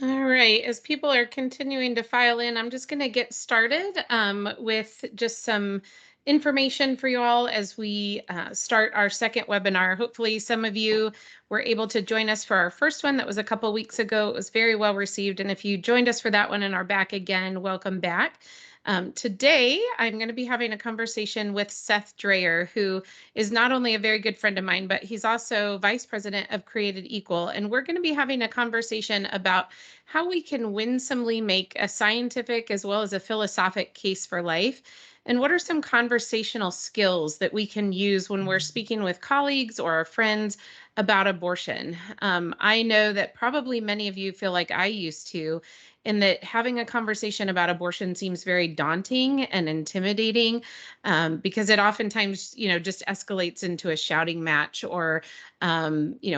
All right, as people are continuing to file in, I'm just going to get started with just some information for you all as we start our second webinar. Hopefully some of you were able to join us for our first one that was a couple weeks ago. It was very well received, and if you joined us for that one and are back again, welcome back. Today, I'm going to be having a conversation with Seth Dreyer, who is not only a very good friend of mine, but he's also Vice President of Created Equal. And we're going to be having a conversation about how we can winsomely make a scientific as well as a philosophic case for life. And what are some conversational skills that we can use when we're speaking with colleagues or our friends about abortion? I know that probably many of you feel like I used to, in that having a conversation about abortion seems very daunting and intimidating because it oftentimes, just escalates into a shouting match or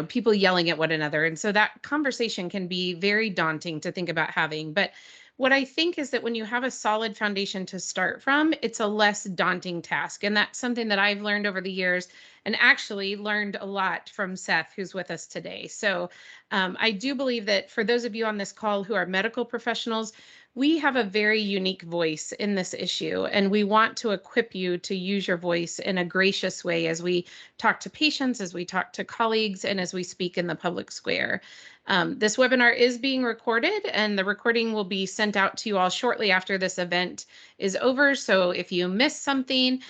people yelling at one another. And so that conversation can be very daunting to think about having. But what I think is that when you have a solid foundation to start from, it's a less daunting task. And that's something that I've learned over the years and actually learned a lot from Seth, who's with us today. So I do believe that for those of you on this call who are medical professionals, we have a very unique voice in this issue, and we want to equip you to use your voice in a gracious way as we talk to patients, as we talk to colleagues, and as we speak in the public square. This webinar is being recorded, and the recording will be sent out to you all shortly after this event is over. So if you missed something,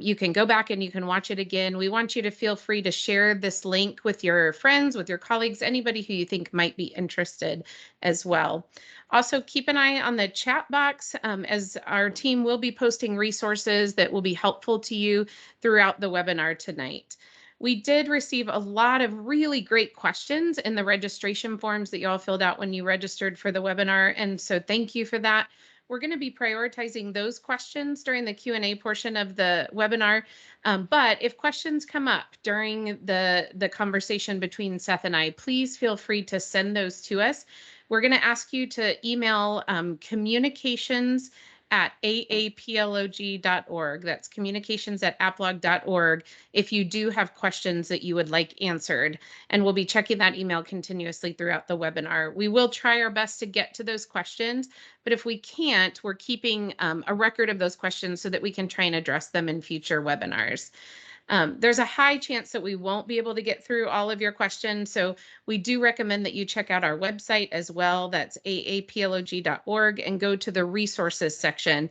you can go back and you can watch it again. We want you to feel free to share this link with your friends, with your colleagues, anybody who you think might be interested as well. Also, keep an eye on the chat box as our team will be posting resources that will be helpful to you throughout the webinar tonight. We did receive a lot of really great questions in the registration forms that you all filled out when you registered for the webinar, and so thank you for that. We're going to be prioritizing those questions during the Q&A portion of the webinar, but if questions come up during the conversation between Seth and I, please feel free to send those to us. We're going to ask you to email communications@aaplog.org. That's communications@aplog.org if you do have questions that you would like answered. And we'll be checking that email continuously throughout the webinar. We will try our best to get to those questions, but if we can't, we're keeping a record of those questions so that we can try and address them in future webinars. There's a high chance that we won't be able to get through all of your questions, so we do recommend that you check out our website as well. That's aaplog.org, and go to the resources section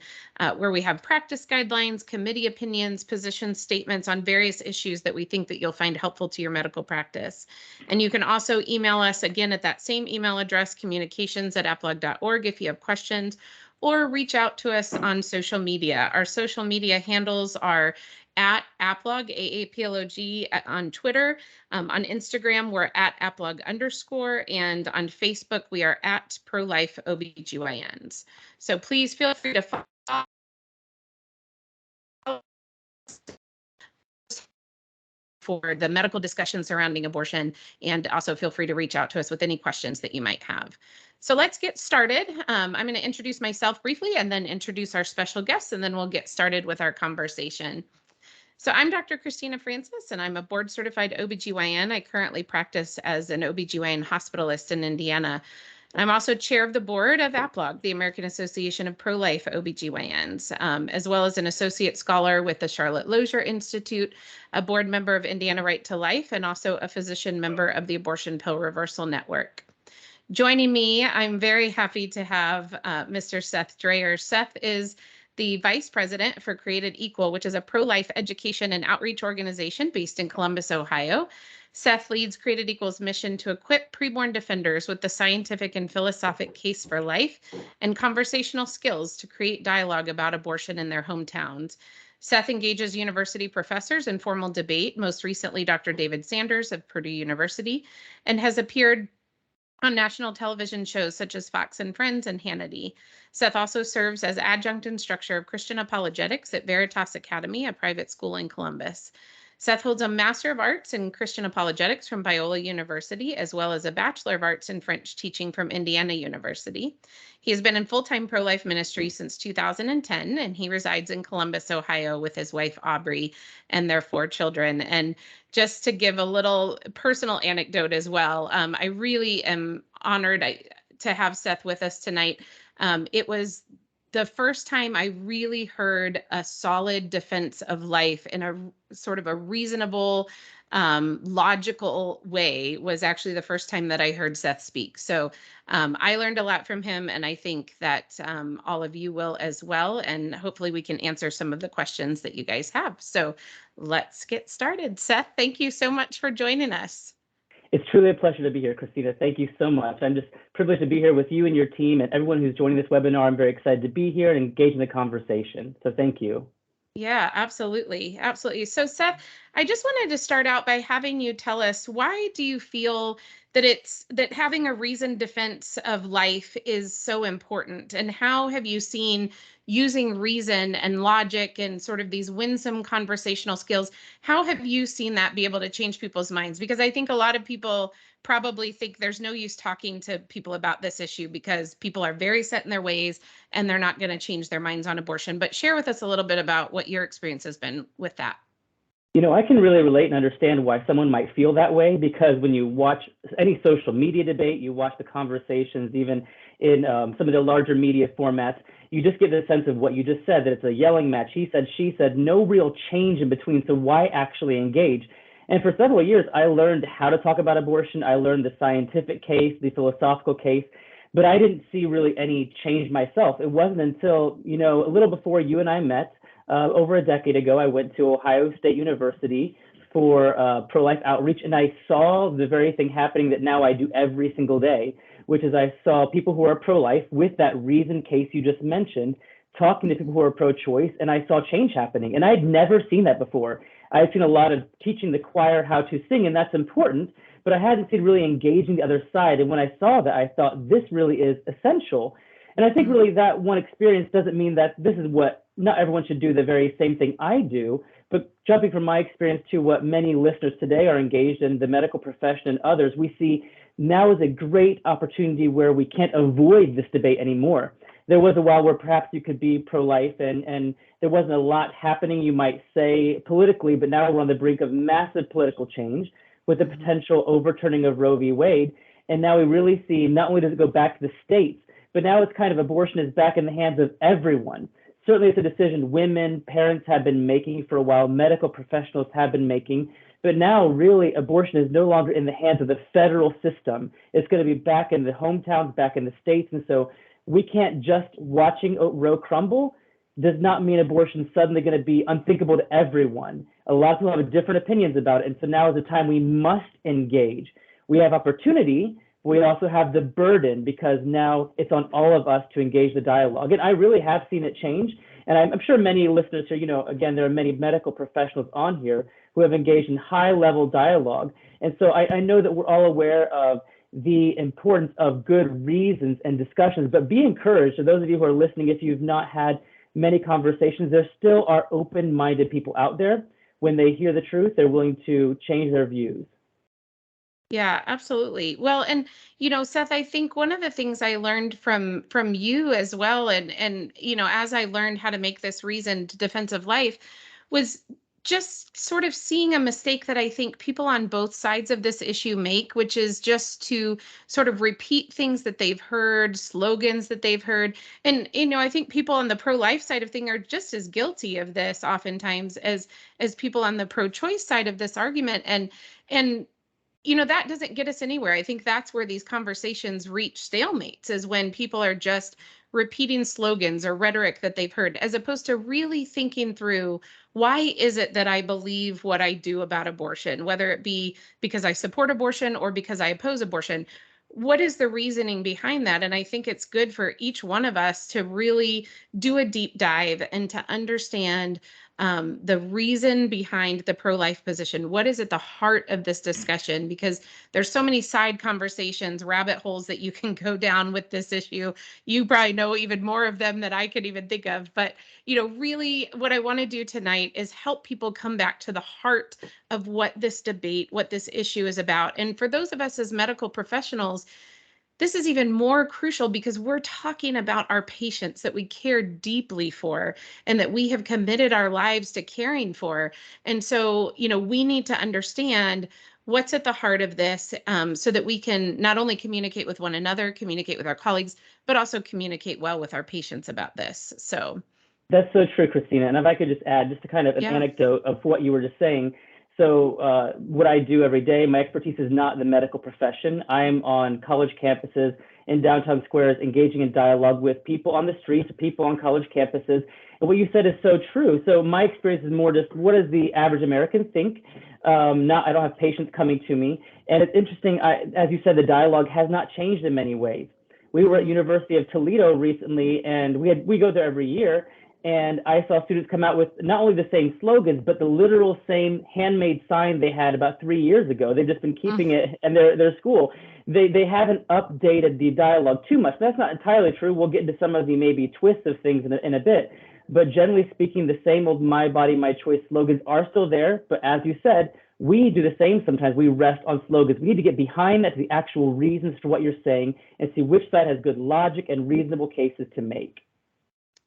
where we have practice guidelines, committee opinions, position statements on various issues that we think that you'll find helpful to your medical practice. And you can also email us again at that same email address, communications@aplog.org, if you have questions, or reach out to us on social media. Our social media handles are at Aplog, AAPLOG on Twitter. On Instagram, we're at Aplog_, and on Facebook, we are at Pro-Life OBGYNs. So please feel free to follow for the medical discussion surrounding abortion, and also feel free to reach out to us with any questions that you might have. So let's get started. I'm going to introduce myself briefly and then introduce our special guests, and then we'll get started with our conversation. So I'm Dr. Christina Francis, and I'm a board-certified OBGYN. I currently practice as an OBGYN hospitalist in Indiana. I'm also chair of the board of APLOG, the American Association of Pro-Life OBGYNs, as well as an associate scholar with the Charlotte Lozier Institute, a board member of Indiana Right to Life, and also a physician member of the Abortion Pill Reversal Network. Joining me, I'm very happy to have Mr. Seth Dreyer. Seth is the Vice President for Created Equal, which is a pro-life education and outreach organization based in Columbus, Ohio. Seth leads Created Equal's mission to equip preborn defenders with the scientific and philosophic case for life and conversational skills to create dialogue about abortion in their hometowns. Seth engages university professors in formal debate, most recently Dr. David Sanders of Purdue University, and has appeared on national television shows such as Fox and Friends and Hannity. Seth also serves as adjunct instructor of Christian Apologetics at Veritas Academy, a private school in Columbus. Seth holds a Master of Arts in Christian Apologetics from Biola University, as well as a Bachelor of Arts in French teaching from Indiana University. He has been in full-time pro-life ministry since 2010, and he resides in Columbus, Ohio with his wife, Aubrey, and their 4 children. And just to give a little personal anecdote as well, I really am honored to have Seth with us tonight. It was the first time I really heard a solid defense of life in a sort of a reasonable, logical way was actually the first time that I heard Seth speak. So I learned a lot from him, and I think that all of you will as well. And hopefully we can answer some of the questions that you guys have. So let's get started. Seth, thank you so much for joining us. It's truly a pleasure to be here, Christina. Thank you so much. I'm just privileged to be here with you and your team and everyone who's joining this webinar. I'm very excited to be here and engage in the conversation. So thank you. Yeah, absolutely. Absolutely. So Seth, I just wanted to start out by having you tell us, why do you feel that having a reasoned defense of life is so important? And how have you seen using reason and logic and sort of these winsome conversational skills, how have you seen that be able to change people's minds? Because I think a lot of people probably think there's no use talking to people about this issue because people are very set in their ways and they're not going to change their minds on abortion. But share with us a little bit about what your experience has been with that. You know, I can really relate and understand why someone might feel that way, because when you watch any social media debate, you watch the conversations, even in some of the larger media formats, you just get the sense of what you just said, that it's a yelling match. He said, she said, no real change in between. So why actually engage? And for several years, I learned how to talk about abortion. I learned the scientific case, the philosophical case, but I didn't see really any change myself. It wasn't until, you know, a little before you and I met, over a decade ago, I went to Ohio State University for pro-life outreach, and I saw the very thing happening that now I do every single day, which is I saw people who are pro-life with that reason case you just mentioned, talking to people who are pro-choice, and I saw change happening. And I had never seen that before. I had seen a lot of teaching the choir how to sing, and that's important, but I hadn't seen really engaging the other side. And when I saw that, I thought this really is essential. And I think really that one experience doesn't mean that this is what, not everyone should do the very same thing I do, but jumping from my experience to what many listeners today are engaged in, the medical profession and others, we see now is a great opportunity where we can't avoid this debate anymore. There was a while where perhaps you could be pro-life and there wasn't a lot happening, you might say, politically, but now we're on the brink of massive political change with the potential overturning of Roe v. Wade. And now we really see, not only does it go back to the states, but now it's kind of abortion is back in the hands of everyone. Certainly it's a decision women, parents have been making for a while, medical professionals have been making, but now really abortion is no longer in the hands of the federal system. It's going to be back in the hometowns, back in the states. And so we can't just watching Roe crumble does not mean abortion is suddenly going to be unthinkable to everyone. A lot of people have different opinions about it. And so now is the time we must engage. We have opportunity. We also have the burden because now it's on all of us to engage the dialogue. And I really have seen it change. And I'm sure many listeners here, you know, again, there are many medical professionals on here who have engaged in high-level dialogue. And so I know that we're all aware of the importance of good reasons and discussions, but be encouraged. So those of you who are listening, if you've not had many conversations, there still are open-minded people out there. When they hear the truth, they're willing to change their views. Yeah, absolutely. Well, and you know, Seth, I think one of the things I learned from you as well, and you know, as I learned how to make this reasoned defensive life, was just sort of seeing a mistake that I think people on both sides of this issue make, which is just to sort of repeat things that they've heard, slogans that they've heard. And you know, I think people on the pro-life side of thing are just as guilty of this oftentimes as people on the pro-choice side of this argument. And you know, that doesn't get us anywhere. I think that's where these conversations reach stalemates, is when people are just repeating slogans or rhetoric that they've heard, as opposed to really thinking through, why is it that I believe what I do about abortion, whether it be because I support abortion or because I oppose abortion? What is the reasoning behind that? And I think it's good for each one of us to really do a deep dive and to understand the reason behind the pro-life position. What is at the heart of this discussion? Because there's so many side conversations, rabbit holes that you can go down with this issue. You probably know even more of them than I could even think of. But, you know, really what I want to do tonight is help people come back to the heart of what this debate, what this issue is about. And for those of us as medical professionals, this is even more crucial because we're talking about our patients that we care deeply for and that we have committed our lives to caring for. And so, you know, we need to understand what's at the heart of this, so that we can not only communicate with one another, communicate with our colleagues, but also communicate well with our patients about this. So, That's so true, Christina. And if I could just add just a kind of an yeah. anecdote of what you were just saying. So what I do every day, my expertise is not in the medical profession. I'm on college campuses in downtown squares, engaging in dialogue with people on the streets, people on college campuses. And what you said is so true. So my experience is more just what does the average American think? Not, I don't have patients coming to me. And it's interesting, as you said, the dialogue has not changed in many ways. We were at University of Toledo recently, and we go there every year. And I saw students come out with not only the same slogans, but the literal same handmade sign they had about 3 years ago. They've just been keeping it in their school. They haven't updated the dialogue too much. That's not entirely true. We'll get into some of the maybe twists of things in a bit. But generally speaking, the same old my body, my choice slogans are still there. But as you said, we do the same sometimes. We rest on slogans. We need to get behind that, to the actual reasons for what you're saying, and see which side has good logic and reasonable cases to make.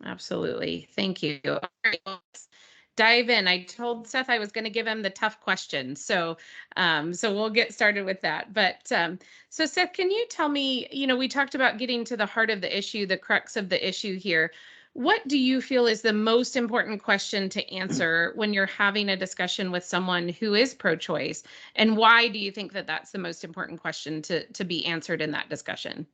Absolutely. Thank you. All right, well, let's dive in. I told Seth I was going to give him the tough question. So we'll get started with that. But so Seth, can you tell me, we talked about getting to the heart of the issue, the crux of the issue here. What do you feel is the most important question to answer when you're having a discussion with someone who is pro-choice? And why do you think that that's the most important question to be answered in that discussion?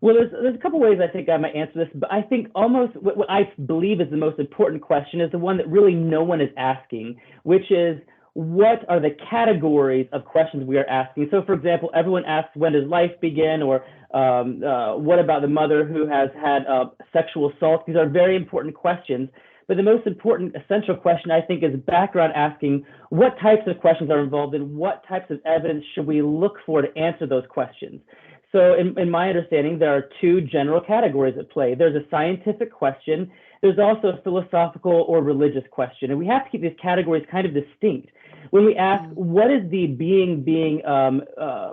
Well, there's a couple ways I think I might answer this, but I think almost what I believe is the most important question is the one that really no one is asking, which is, what are the categories of questions we are asking? So, for example, everyone asks, when does life begin? Or what about the mother who has had sexual assault? These are very important questions. But the most important essential question, I think, is background asking, what types of questions are involved and what types of evidence should we look for to answer those questions? So in my understanding, there are two general categories at play. There's a scientific question. There's also a philosophical or religious question. And we have to keep these categories kind of distinct. When we ask, what is the being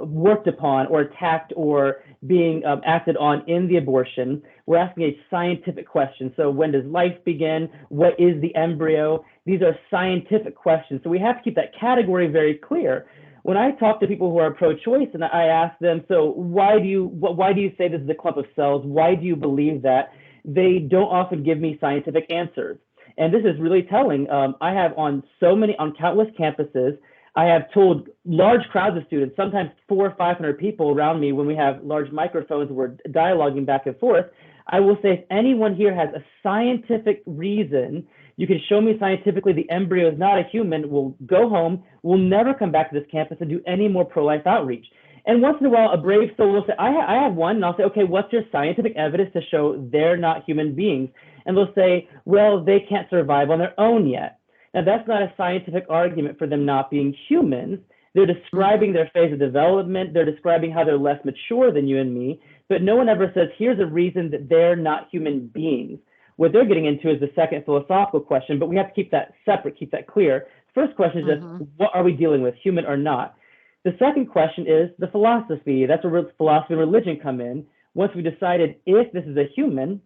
worked upon or attacked or being acted on in the abortion, we're asking a scientific question. So when does life begin? What is the embryo? These are scientific questions. So we have to keep that category very clear. When I talk to people who are pro-choice and I ask them, so why do you say this is a clump of cells? Why do you believe that? They don't often give me scientific answers. And this is really telling. I have on countless campuses, I have told large crowds of students, sometimes 400 or 500 people around me when we have large microphones, we're dialoguing back and forth. I will say, if anyone here has a scientific reason, you can show me scientifically the embryo is not a human, we'll go home, we'll never come back to this campus and do any more pro-life outreach. And once in a while, a brave soul will say, I have one, and I'll say, okay, what's your scientific evidence to show they're not human beings? And they'll say, well, they can't survive on their own yet. Now, that's not a scientific argument for them not being humans. They're describing their phase of development. They're describing how they're less mature than you and me. But no one ever says, here's a reason that they're not human beings. What they're getting into is the second philosophical question, but we have to keep that separate, keep that clear. First question is just, what are we dealing with, human or not? The second question is the philosophy. That's where philosophy and religion come in. Once we decided if this is a human,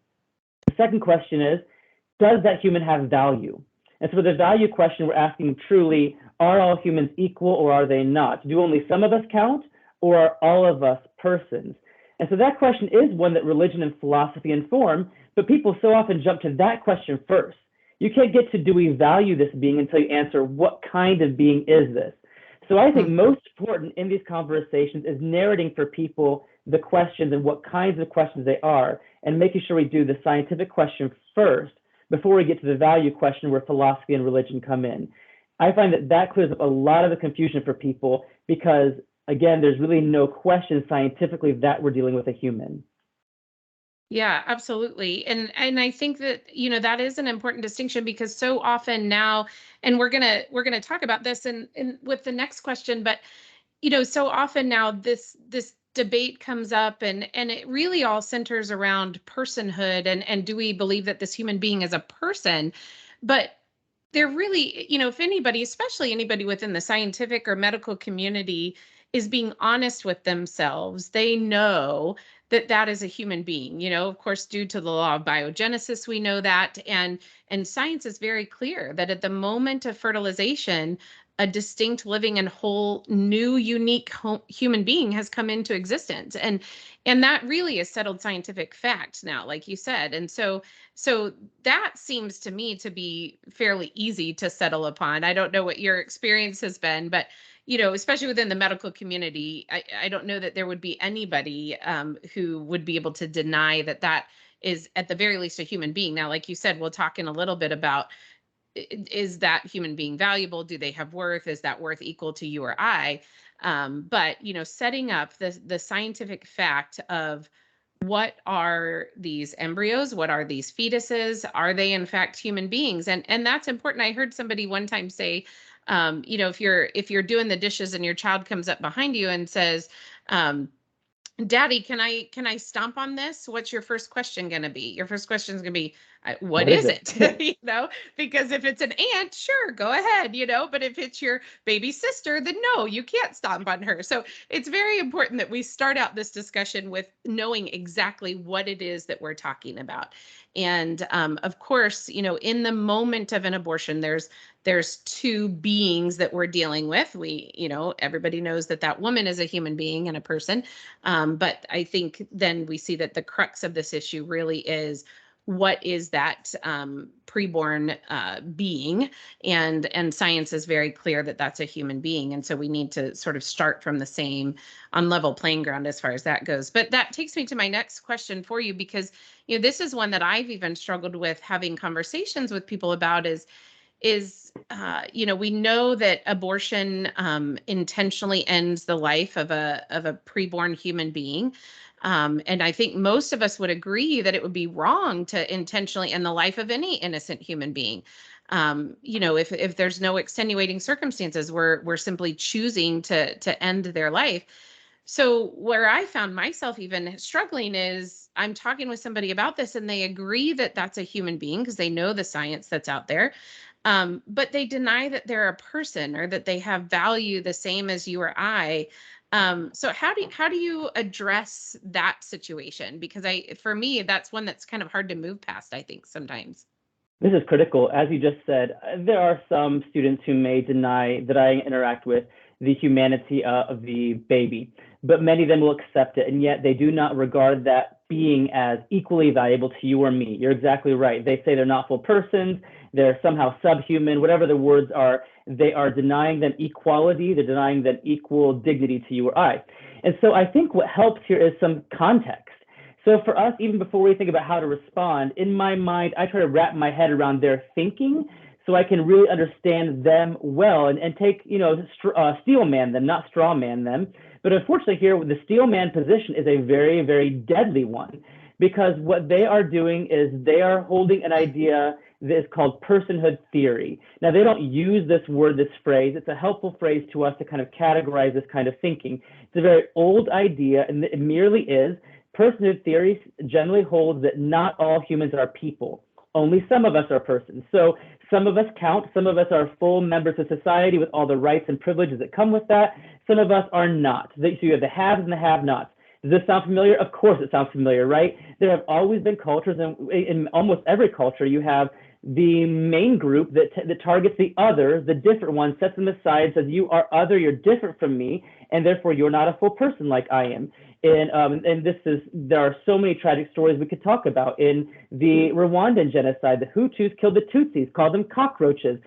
the second question is, does that human have value? And so for the value question, we're asking truly, are all humans equal or are they not? Do only some of us count, or are all of us persons? And so that question is one that religion and philosophy inform, but people so often jump to that question first. You can't get to, do we value this being, until you answer, what kind of being is this? So I think most important in these conversations is narrating for people the questions and what kinds of questions they are, and making sure we do the scientific question first before we get to the value question where philosophy and religion come in. I find that clears up a lot of the confusion for people because, again, there's really no question scientifically that we're dealing with a human. Yeah, absolutely. And I think that, that is an important distinction, because so often now, and we're gonna talk about this in with the next question, but so often now this debate comes up, and it really all centers around personhood, and do we believe that this human being is a person? But they're really, if anybody, especially anybody within the scientific or medical community, is being honest with themselves, they know that that is a human being. Of course, due to the law of biogenesis, we know that, and science is very clear that at the moment of fertilization, a distinct, living, and whole new, unique human being has come into existence. And that really is settled scientific fact now, like you said. And so that seems to me to be fairly easy to settle upon. I don't know what your experience has been, but especially within the medical community, I don't know that there would be anybody who would be able to deny that that is at the very least a human being. Now, like you said, we'll talk in a little bit about, is that human being valuable? Do they have worth? Is that worth equal to you or I? But setting up the scientific fact of what are these embryos? What are these fetuses? Are they in fact human beings? And that's important. I heard somebody one time say, if you're doing the dishes and your child comes up behind you and says, Daddy, can I stomp on this? What's your first question going to be? Your first question is going to be, what is it? Because if it's an ant, sure, go ahead, but if it's your baby sister, then no, you can't stomp on her. So it's very important that we start out this discussion with knowing exactly what it is that we're talking about. And of course, in the moment of an abortion, there's two beings that we're dealing with. Everybody knows that woman is a human being and a person. But I think then we see that the crux of this issue really is, what is that preborn being? And science is very clear that that's a human being. And so we need to sort of start from the same, on level playing ground as far as that goes. But that takes me to my next question for you, because this is one that I've even struggled with having conversations with people about, is we know that abortion intentionally ends the life of a preborn human being. And I think most of us would agree that it would be wrong to intentionally end the life of any innocent human being. If there's no extenuating circumstances, we're simply choosing to end their life. So where I found myself even struggling is, I'm talking with somebody about this and they agree that that's a human being because they know the science that's out there. But they deny that they're a person or that they have value the same as you or I. So how do you address that situation? Because for me, that's one that's kind of hard to move past, I think, sometimes. This is critical. As you just said, there are some students who may deny that I interact with the humanity of the baby, but many of them will accept it, and yet they do not regard that being as equally valuable to you or me. You're exactly right. They say they're not full persons, they're somehow subhuman, whatever the words are, they are denying them equality, they're denying them equal dignity to you or I. And so I think what helps here is some context. So for us, even before we think about how to respond, in my mind, I try to wrap my head around their thinking so I can really understand them well and take, steel man them, not straw man them. But unfortunately here, the steel man position is a very, very deadly one, because what they are doing is they are holding an idea that is called personhood theory. Now, they don't use this word, this phrase. It's a helpful phrase to us to kind of categorize this kind of thinking. It's a very old idea, and it merely is, personhood theory generally holds that not all humans are people. Only some of us are persons. So some of us count. Some of us are full members of society with all the rights and privileges that come with that. Some of us are not. So you have the haves and the have-nots. Does this sound familiar? Of course it sounds familiar, right? There have always been cultures, and in almost every culture, you have the main group that targets the others, the different ones, sets them aside, says, you are other, you're different from me, and therefore you're not a full person like I am. And there are so many tragic stories we could talk about. In the Rwandan genocide, the Hutus killed the Tutsis, called them cockroaches,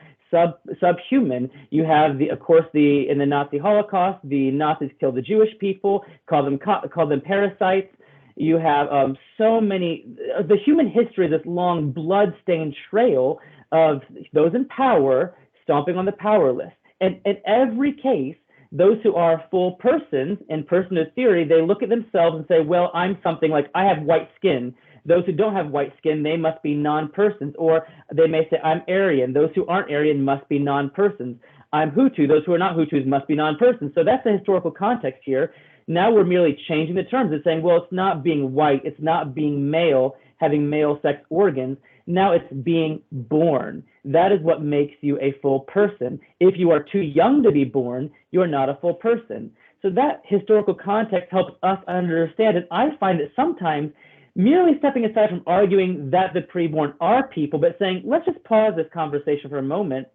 subhuman. You have in the Nazi Holocaust, the Nazis killed the Jewish people, called them parasites. You have so many. The human history is this long blood-stained trail of those in power stomping on the powerless. And in every case, those who are full persons in personhood theory, they look at themselves and say, well, I'm something, like I have white skin. Those who don't have white skin, they must be non-persons. Or they may say, I'm Aryan. Those who aren't Aryan must be non-persons. I'm Hutu. Those who are not Hutus must be non-persons. So that's the historical context here. Now we're merely changing the terms and saying, well, it's not being white. It's not being male, having male sex organs. Now it's being born. That is what makes you a full person. If you are too young to be born, you're not a full person. So that historical context helps us understand. And I find that sometimes merely stepping aside from arguing that the preborn are people, but saying, let's just pause this conversation for a moment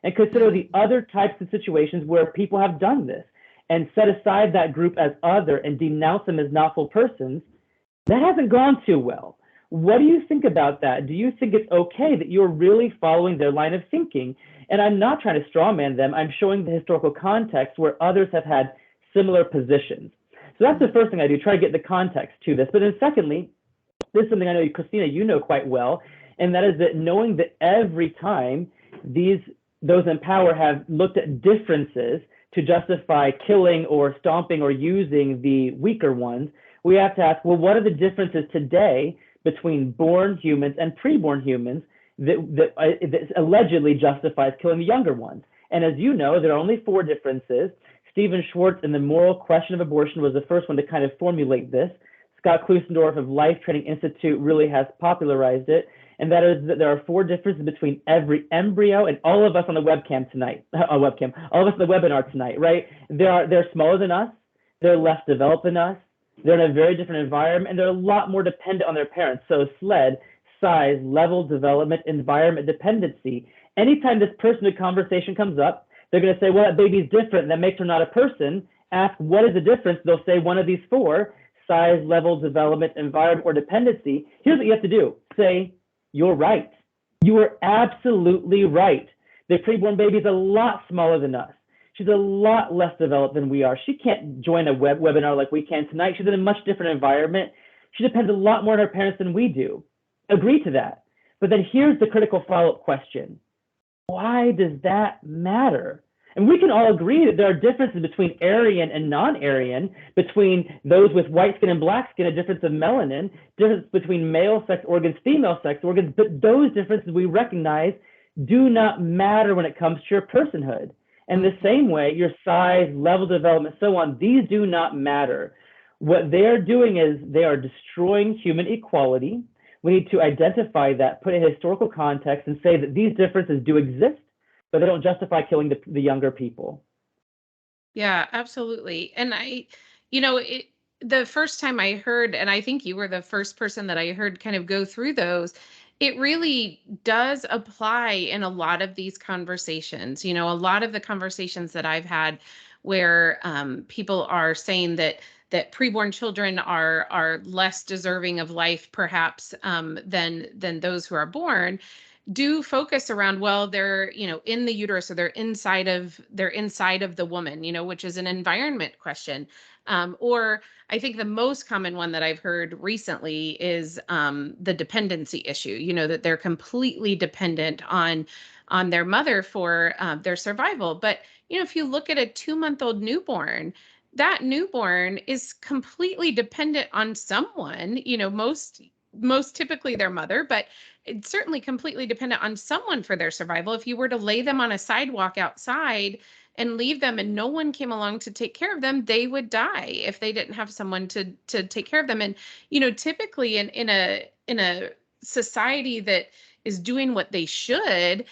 and consider the other types of situations where people have done this and set aside that group as other and denounce them as not full persons, that hasn't gone too well. What do you think about that? Do you think it's okay that you're really following their line of thinking? And I'm not trying to strawman them. I'm showing the historical context where others have had similar positions. So that's the first thing I do, try to get the context to this. But then secondly, this is something I know, Christina, you know quite well, and that is that knowing that every time those in power have looked at differences to justify killing or stomping or using the weaker ones, we have to ask, well, what are the differences today between born humans and preborn humans that allegedly justifies killing the younger ones? And as you know, there are only 4 differences. Stephen Schwartz in The Moral Question of Abortion was the first one to kind of formulate this. Scott Klusendorf of Life Training Institute really has popularized it. And that is that there are 4 differences between every embryo and all of us on the webcam tonight, all of us on the webinar tonight, right? They're smaller than us, they're less developed than us, they're in a very different environment, and they're a lot more dependent on their parents. So SLED, size, level, development, environment, dependency. Anytime this personhood conversation comes up, they're going to say, well, that baby's different, that makes her not a person. Ask, what is the difference? They'll say one of these 4, size, level, development, environment, or dependency. Here's what you have to do. Say, you're right. You are absolutely right. The preborn baby is a lot smaller than us. She's a lot less developed than we are. She can't join a webinar like we can tonight. She's in a much different environment. She depends a lot more on her parents than we do. Agree to that. But then here's the critical follow-up question. Why does that matter? And we can all agree that there are differences between Aryan and non-Aryan, between those with white skin and black skin, a difference of melanin, difference between male sex organs, female sex organs, but those differences we recognize do not matter when it comes to your personhood. And the same way, your size, level of development, so on, these do not matter. What they are doing is they are destroying human equality. We need to identify that, put a historical context, and say that these differences do exist, but they don't justify killing the younger people. Yeah, absolutely. And the first time I heard, and I think you were the first person that I heard kind of go through those, it really does apply in a lot of these conversations. A lot of the conversations that I've had where people are saying that preborn children are less deserving of life, perhaps, than those who are born, do focus around, well, they're, in the uterus, or they're inside of the woman, which is an environment question. Or I think the most common one that I've heard recently is the dependency issue, that they're completely dependent on their mother for their survival. But, if you look at a 2-month-old newborn, that newborn is completely dependent on someone, most typically their mother, but it's certainly completely dependent on someone for their survival. If you were to lay them on a sidewalk outside and leave them and no one came along to take care of them, they would die if they didn't have someone to take care of them. And, typically in a society that is doing what they should,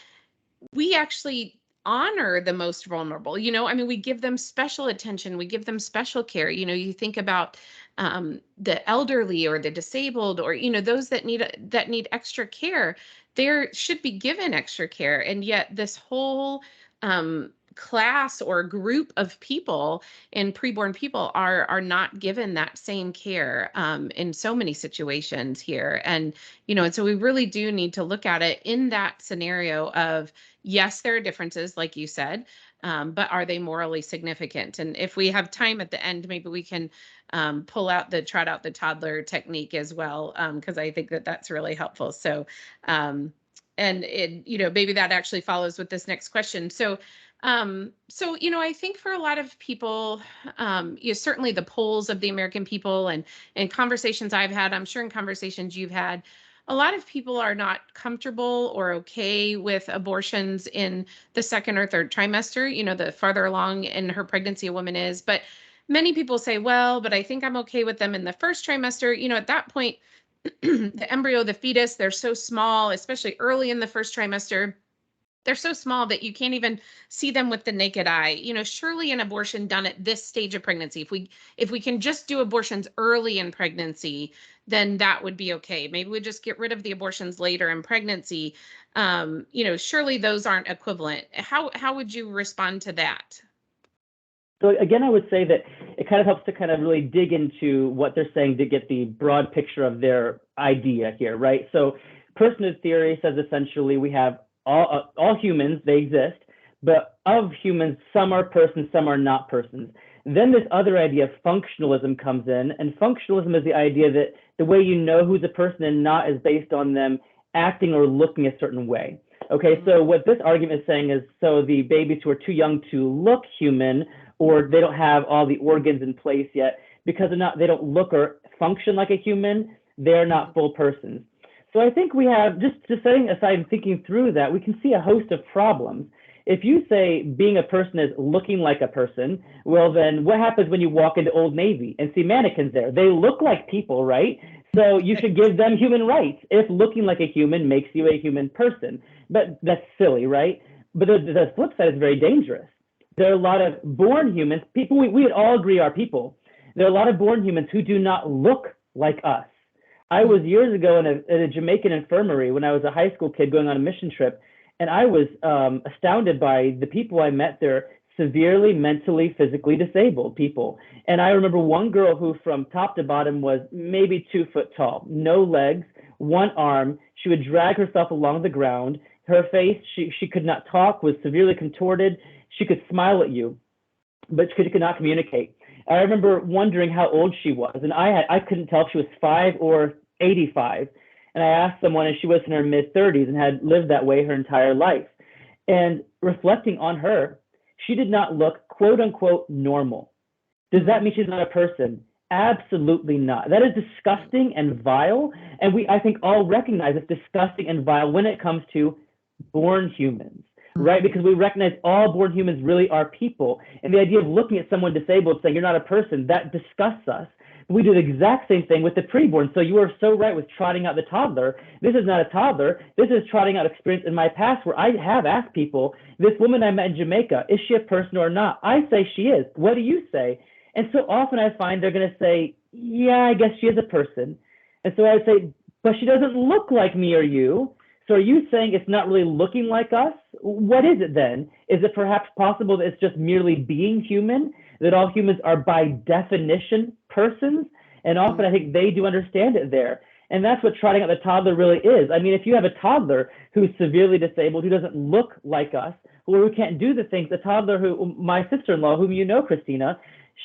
we actually honor the most vulnerable. We give them special attention, we give them special care. You think about the elderly or the disabled, or those that need extra care. There should be given extra care, and yet this whole class or group of people and preborn people are not given that same care in so many situations here. And and so we really do need to look at it in that scenario of, yes, there are differences, like you said, but are they morally significant? And if we have time at the end, maybe we can trot out the toddler technique as well, because I think that that's really helpful. So, and maybe that actually follows with this next question. So, I think for a lot of people, certainly the polls of the American people and conversations I've had, I'm sure in conversations you've had, a lot of people are not comfortable or okay with abortions in the 2nd or 3rd trimester, the farther along in her pregnancy a woman is. But many people say, well, but I think I'm okay with them in the 1st trimester. At that point, the embryo, the fetus, they're so small, especially early in the 1st trimester. they're so small that you can't even see them with the naked eye. You know, surely an abortion done at this stage of pregnancy, if we can just do abortions early in pregnancy, then that would be okay. Maybe we just get rid of the abortions later in pregnancy. You know, surely those aren't equivalent. How would you respond to that? So again, I would say that it kind of helps to kind of really dig into what they're saying to get the broad picture of their idea here, right? So personhood theory says essentially we have all humans, they exist, but of humans, some are persons, some are not persons. Then this other idea of functionalism comes in, and functionalism is the idea that the way you know who's a person and not is based on them acting or looking a certain way. Okay, so what this argument is saying is, so the babies who are too young to look human, or they don't have all the organs in place yet, because they don't look or function like a human, they're not full persons. So I think we have, just setting aside and thinking through that, we can see a host of problems. If you say being a person is looking like a person, well then what happens when you walk into Old Navy and see mannequins there? They look like people, right? So you should give them human rights if looking like a human makes you a human person. But that's silly, right? But the flip side is very dangerous. There are a lot of born humans, people we would all agree are people. There are a lot of born humans who do not look like us. I was years ago in a Jamaican infirmary when I was a high school kid going on a mission trip, and I was astounded by the people I met there, severely mentally, physically disabled people. And I remember one girl who from top to bottom was maybe 2 foot tall, no legs, one arm. She would drag herself along the ground. Her face, she could not talk, was severely contorted. She could smile at you, but she could not communicate. I remember wondering how old she was, and I couldn't tell if she was 5 or 85. And I asked someone, and she was in her mid-30s and had lived that way her entire life. And reflecting on her, she did not look, quote unquote, normal. Does that mean she's not a person? Absolutely not. That is disgusting and vile. And I think, all recognize it's disgusting and vile when it comes to born humans, right? Because we recognize all born humans really are people. And the idea of looking at someone disabled saying you're not a person, that disgusts us. We do the exact same thing with the preborn. So you are so right with trotting out the toddler. This is not a toddler. This is trotting out experience in my past where I have asked people, this woman I met in Jamaica, is she a person or not? I say she is. What do you say? And so often I find they're going to say, yeah, I guess she is a person. And so I would say, but she doesn't look like me or you. So are you saying it's not really looking like us? What is it then? Is it perhaps possible that it's just merely being human, that all humans are by definition persons? And often I think they do understand it there. And that's what trotting out the toddler really is. I mean, if you have a toddler who's severely disabled, who doesn't look like us, who can't do the things, the toddler who, my sister-in-law, whom you know, Christina,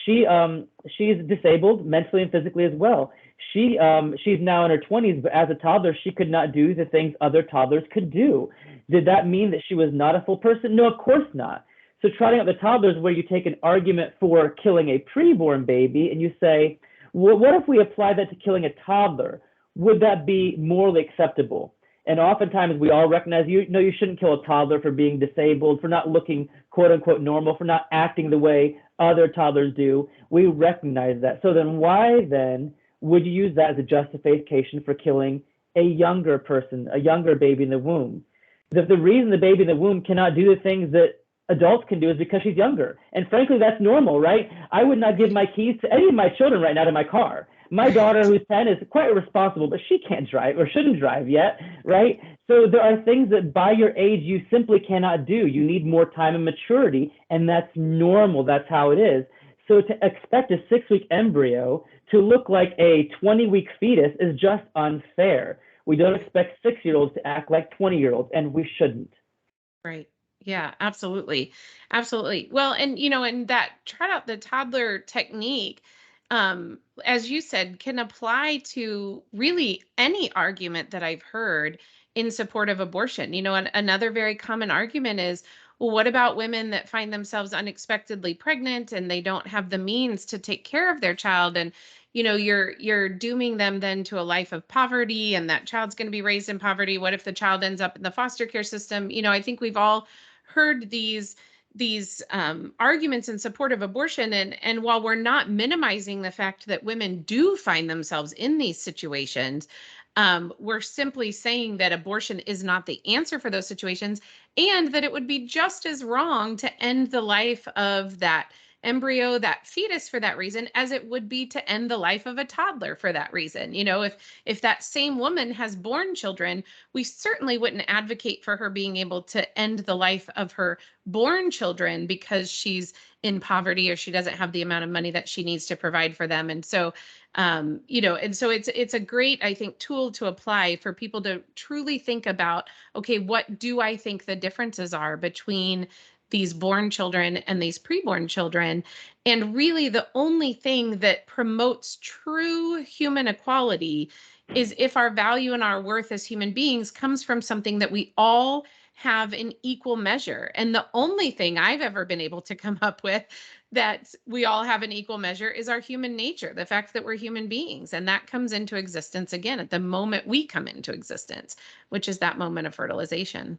she's disabled mentally and physically as well. She's now in her 20s, but as a toddler, she could not do the things other toddlers could do. Did that mean that she was not a full person? No, of course not. So trotting out the toddler is where you take an argument for killing a preborn baby and you say, well, what if we apply that to killing a toddler? Would that be morally acceptable? And oftentimes we all recognize, you shouldn't kill a toddler for being disabled, for not looking quote unquote normal, for not acting the way other toddlers do. We recognize that. So then why then would you use that as a justification for killing a younger person, a younger baby in the womb? The reason the baby in the womb cannot do the things that adults can do is because she's younger. And frankly, that's normal, right? I would not give my keys to any of my children right now to my car. My daughter, who's 10, is quite responsible, but she can't drive or shouldn't drive yet, right? So there are things that by your age you simply cannot do. You need more time and maturity, and that's normal. That's how it is. So to expect a 6-week embryo to look like a 20-week fetus is just unfair. We don't expect 6-year-olds to act like 20-year-olds, and we shouldn't. Right. Yeah, absolutely. Absolutely. Well, and and that trot out the toddler technique, as you said, can apply to really any argument that I've heard in support of abortion. Another very common argument is, well, what about women that find themselves unexpectedly pregnant and they don't have the means to take care of their child? And you're dooming them then to a life of poverty, and that child's going to be raised in poverty. What if the child ends up in the foster care system? I think we've all heard these arguments in support of abortion, and while we're not minimizing the fact that women do find themselves in these situations, We're simply saying that abortion is not the answer for those situations, and that it would be just as wrong to end the life of that embryo, that fetus for that reason, as it would be to end the life of a toddler for that reason. If that same woman has born children, we certainly wouldn't advocate for her being able to end the life of her born children because she's in poverty or she doesn't have the amount of money that she needs to provide for them. And so it's a great, I think, tool to apply for people to truly think about, okay, what do I think the differences are between these born children and these preborn children? And really the only thing that promotes true human equality is if our value and our worth as human beings comes from something that we all have in equal measure. And the only thing I've ever been able to come up with that we all have an equal measure is our human nature, the fact that we're human beings. And that comes into existence again at the moment we come into existence, which is that moment of fertilization.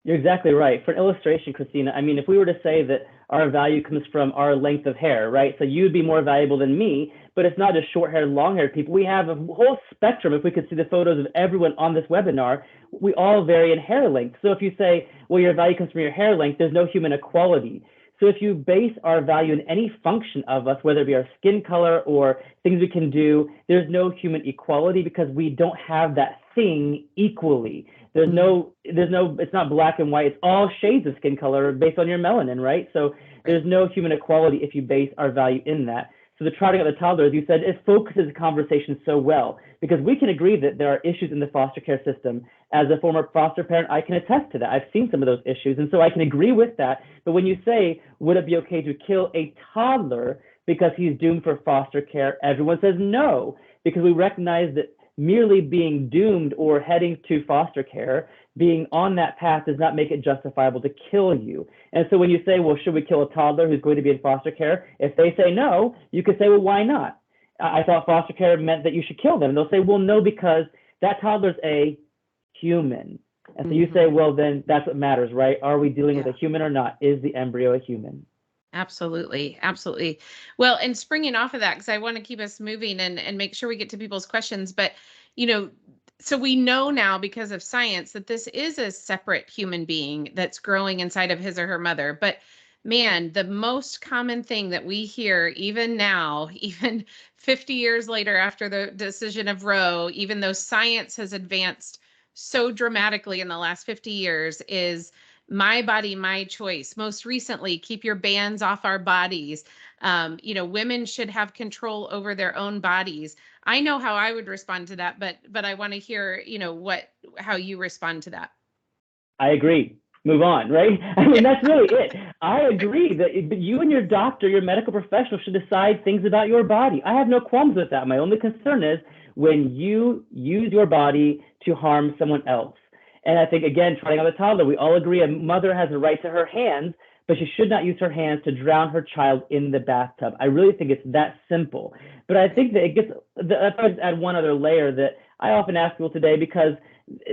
You're exactly right. For an illustration, Christina, I mean, if we were to say that our value comes from our length of hair, right? So you'd be more valuable than me, but it's not just short-haired, long-haired people. We have a whole spectrum. If we could see the photos of everyone on this webinar, we all vary in hair length. So if you say, well, your value comes from your hair length, there's no human equality. So if you base our value in any function of us, whether it be our skin color or things we can do, there's no human equality because we don't have that thing equally. It's not black and white. It's all shades of skin color based on your melanin, right? So there's no human equality if you base our value in that. So the trotting of the toddler, as you said, it focuses the conversation so well because we can agree that there are issues in the foster care system. As a former foster parent, I can attest to that. I've seen some of those issues, and so I can agree with that. But when you say, would it be okay to kill a toddler because he's doomed for foster care, everyone says no, because we recognize that merely being doomed or heading to foster care, being on that path does not make it justifiable to kill you. And so when you say, well, should we kill a toddler who's going to be in foster care? If they say no, you could say, well, why not? I thought foster care meant that you should kill them. And they'll say, well, no, because that toddler's a human. And so you say, well, then that's what matters, right? Are we dealing with a human or not? Is the embryo a human? Absolutely. Absolutely. Well, and springing off of that, because I want to keep us moving and make sure we get to people's questions. But, so we know now because of science that this is a separate human being that's growing inside of his or her mother. But man, the most common thing that we hear, even now, even 50 years later after the decision of Roe, even though science has advanced so dramatically in the last 50 years, is my body, my choice. Most recently, keep your bands off our bodies. Women should have control over their own bodies. I know how I would respond to that, but I want to hear, how you respond to that. I agree. Move on, right? I mean, that's really it. I agree that you and your doctor, your medical professional, should decide things about your body. I have no qualms with that. My only concern is when you use your body to harm someone else. And I think, again, trying on the toddler, we all agree a mother has a right to her hands, but she should not use her hands to drown her child in the bathtub. I really think it's that simple. But I think that I'd just add one other layer that I often ask people today, because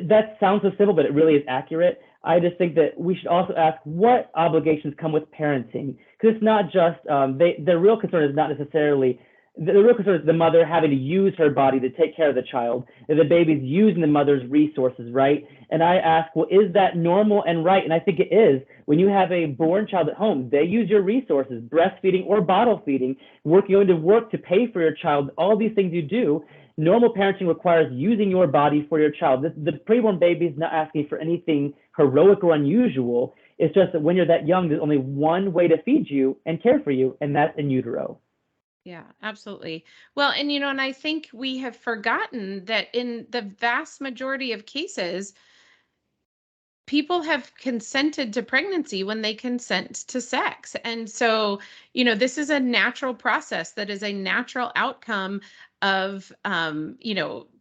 that sounds so simple, but it really is accurate. I just think that we should also ask what obligations come with parenting, because it's not just, the real concern is not necessarily the real concern is the mother having to use her body to take care of the child, and the baby's using the mother's resources, right? And I ask, well, is that normal and right? And I think it is. When you have a born child at home, they use your resources, breastfeeding or bottle feeding, going to work to pay for your child, all these things you do. Normal parenting requires using your body for your child. The preborn baby is not asking for anything heroic or unusual. It's just that when you're that young, there's only one way to feed you and care for you, and that's in utero. Yeah, absolutely. Well, and I think we have forgotten that in the vast majority of cases, people have consented to pregnancy when they consent to sex. And so, this is a natural process that is a natural outcome of,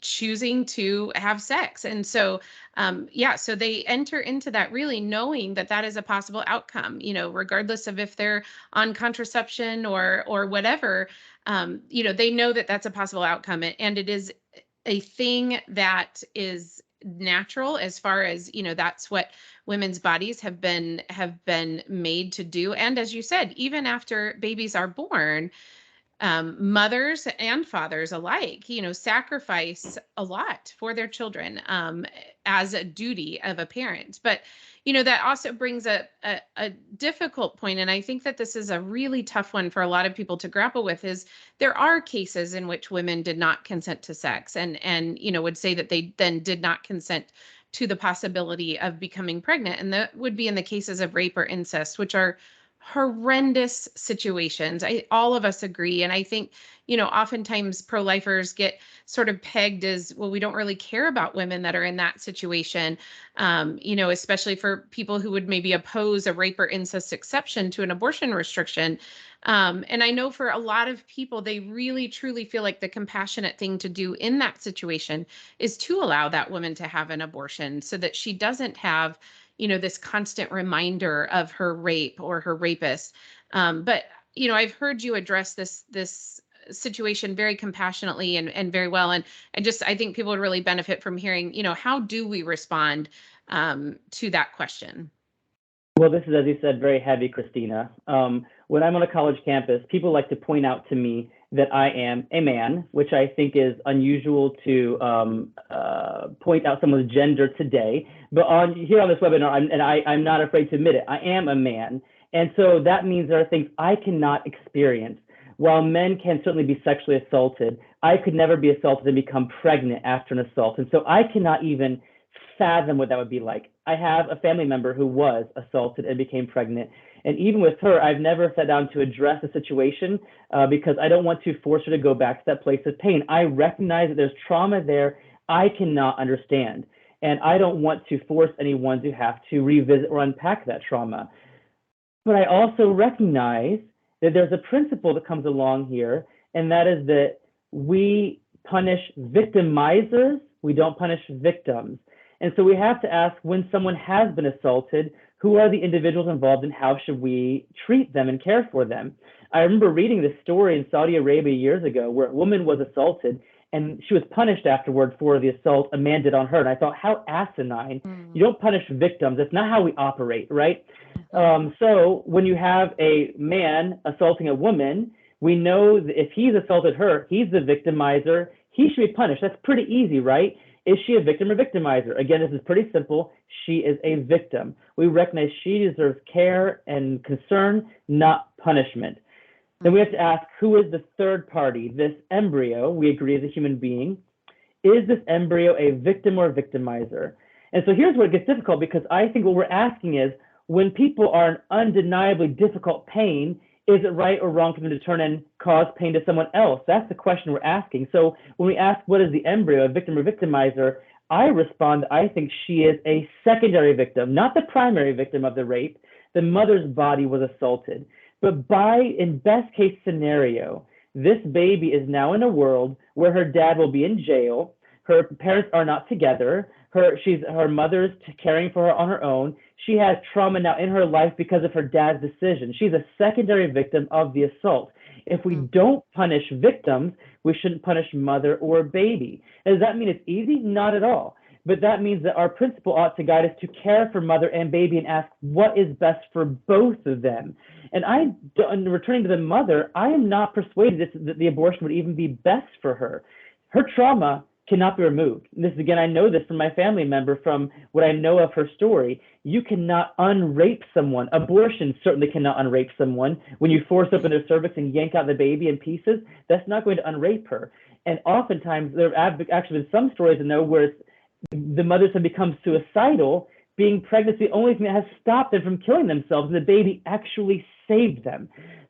choosing to have sex. And so, so they enter into that really knowing that that is a possible outcome, regardless of if they're on contraception or whatever, they know that that's a possible outcome. And it is a thing that is natural as far as, that's what women's bodies have been made to do. And as you said, even after babies are born, mothers and fathers alike, sacrifice a lot for their children as a duty of a parent. But, that also brings a difficult point. And I think that this is a really tough one for a lot of people to grapple with, is there are cases in which women did not consent to sex and would say that they then did not consent to the possibility of becoming pregnant. And that would be in the cases of rape or incest, which are horrendous situations. All of us agree. And I think, oftentimes pro-lifers get sort of pegged as, well, we don't really care about women that are in that situation, especially for people who would maybe oppose a rape or incest exception to an abortion restriction. And I know for a lot of people, they really, truly feel like the compassionate thing to do in that situation is to allow that woman to have an abortion so that she doesn't have this constant reminder of her rape or her rapist. But, I've heard you address this situation very compassionately and very well. And I think people would really benefit from hearing, how do we respond to that question? Well, this is, as you said, very heavy, Christina. When I'm on a college campus, people like to point out to me that I am a man, which I think is unusual to point out someone's gender today. But here on this webinar, I'm not afraid to admit it, I am a man. And so that means there are things I cannot experience. While men can certainly be sexually assaulted, I could never be assaulted and become pregnant after an assault. And so I cannot even fathom what that would be like. I have a family member who was assaulted and became pregnant. And even with her, I've never sat down to address the situation because I don't want to force her to go back to that place of pain. I recognize that there's trauma there I cannot understand. And I don't want to force anyone to have to revisit or unpack that trauma. But I also recognize that there's a principle that comes along here, and that is that we punish victimizers, we don't punish victims. And so we have to ask, when someone has been assaulted, who are the individuals involved and how should we treat them and care for them? I remember reading this story in Saudi Arabia years ago where a woman was assaulted and she was punished afterward for the assault a man did on her. And I thought, how asinine. You don't punish victims. That's not how we operate, right? So when you have a man assaulting a woman, we know that if he's assaulted her, he's the victimizer. He should be punished. That's pretty easy, right? Is she a victim or victimizer? Again, this is pretty simple. She is a victim. We recognize she deserves care and concern, not punishment. Then we have to ask, who is the third party? This embryo, we agree, is a human being. Is this embryo a victim or a victimizer? And so here's where it gets difficult, because I think what we're asking is, when people are in undeniably difficult pain, is it right or wrong for them to turn and cause pain to someone else? That's the question we're asking. So when we ask, what is the embryo, a victim or victimizer, I respond, I think she is a secondary victim, not the primary victim of the rape. The mother's body was assaulted. But in best case scenario, this baby is now in a world where her dad will be in jail. Her parents are not together. Her mother's caring for her on her own. She has trauma now in her life because of her dad's decision. She's a secondary victim of the assault. If we don't punish victims, we shouldn't punish mother or baby. And does that mean it's easy? Not at all. But that means that our principle ought to guide us to care for mother and baby and ask what is best for both of them. And returning to the mother, I am not persuaded that the abortion would even be best for her. Her trauma cannot be removed. And this, again, I know this from my family member, from what I know of her story. You cannot unrape someone. Abortion certainly cannot unrape someone. When you force open their cervix and yank out the baby in pieces, that's not going to unrape her. And oftentimes, there have actually been some stories I know where the mothers have become suicidal. Being pregnant is the only thing that has stopped them from killing themselves, and the baby actually saved them.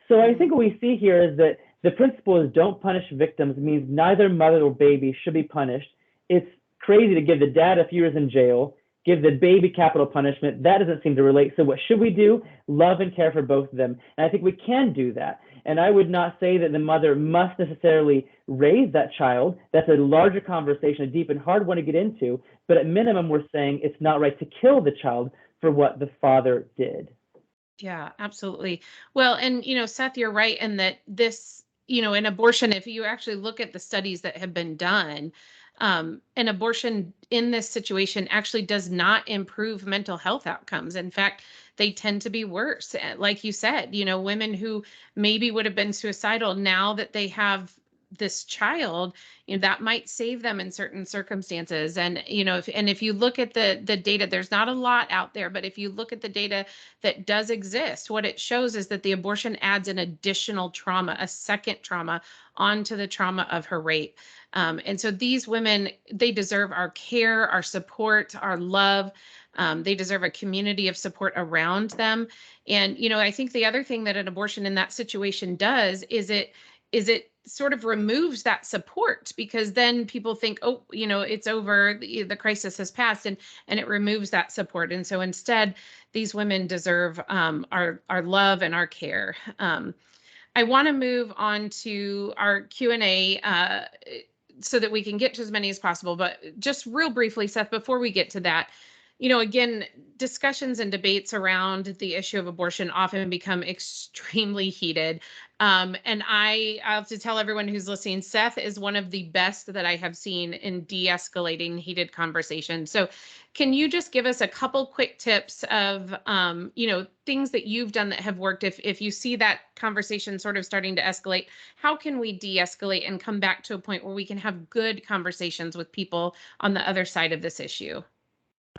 So I think what we see here is that the principle is don't punish victims means neither mother or baby should be punished. It's crazy to give the dad a few years in jail, give the baby capital punishment. That doesn't seem to relate. So what should we do? Love and care for both of them. And I think we can do that. And I would not say that the mother must necessarily raise that child. That's a larger conversation, a deep and hard one to get into. But at minimum, we're saying it's not right to kill the child for what the father did. Yeah, absolutely. Well, and, Seth, you're right in that this, in abortion, if you actually look at the studies that have been done, an abortion in this situation actually does not improve mental health outcomes. In fact, they tend to be worse. Like you said, women who maybe would have been suicidal, now that they have this child, that might save them in certain circumstances. And if you look at the data, there's not a lot out there, but if you look at the data that does exist, what it shows is that the abortion adds an additional trauma, a second trauma, onto the trauma of her rape. And so these women, they deserve our care, our support, our love. They deserve a community of support around them. And I think the other thing that an abortion in that situation does is it sort of removes that support, because then people think, oh, it's over, the crisis has passed, and it removes that support. And so instead, these women deserve our love and our care. I want to move on to our Q&A so that we can get to as many as possible. But just real briefly, Seth, before we get to that, again, discussions and debates around the issue of abortion often become extremely heated. And I have to tell everyone who's listening, Seth is one of the best that I have seen in de-escalating heated conversations. So can you just give us a couple quick tips of, things that you've done that have worked? If you see that conversation sort of starting to escalate, how can we de-escalate and come back to a point where we can have good conversations with people on the other side of this issue?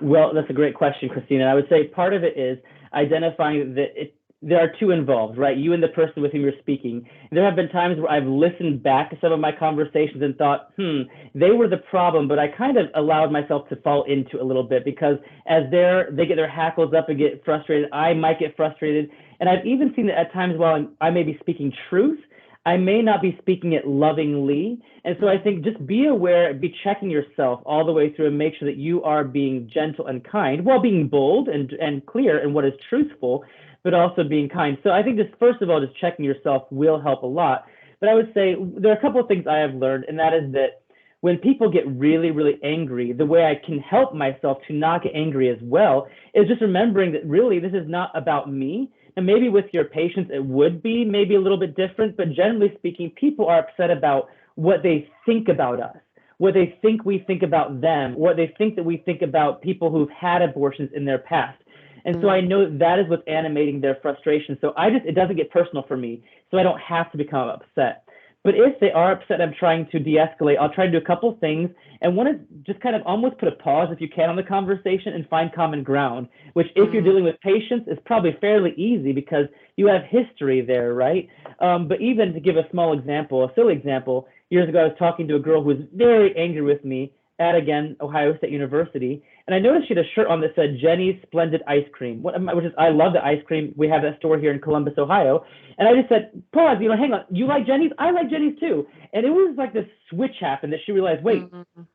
Well, that's a great question, Christina. I would say part of it is identifying that there are two involved, right? You and the person with whom you're speaking. There have been times where I've listened back to some of my conversations and thought, they were the problem, but I kind of allowed myself to fall into a little bit, because as they get their hackles up and get frustrated, I might get frustrated. And I've even seen that at times while I may be speaking truth, I may not be speaking it lovingly. And so I think just be aware, be checking yourself all the way through, and make sure that you are being gentle and kind while being bold and clear in what is truthful, but also being kind. So I think just first of all, just checking yourself will help a lot. But I would say there are a couple of things I have learned, and that is that when people get really, really angry, the way I can help myself to not get angry as well is just remembering that really this is not about me. And maybe with your patients, it would be maybe a little bit different, but generally speaking, people are upset about what they think about us, what they think we think about them, what they think that we think about people who've had abortions in their past. And so I know that is what's animating their frustration. So it doesn't get personal for me, so I don't have to become upset. But if they are upset, I'm trying to de-escalate. I'll try to do a couple things. And one is just kind of almost put a pause, if you can, on the conversation and find common ground, which if you're dealing with patients is probably fairly easy because you have history there, right? But even to give a small example, a silly example, years ago I was talking to a girl who was very angry with me at, again, Ohio State University. And I noticed she had a shirt on that said Jenny's Splendid Ice Cream, which is, I love the ice cream. We have that store here in Columbus, Ohio. And I just said, pause, hang on. You like Jenny's? I like Jenny's too. And it was like this switch happened that she realized, wait,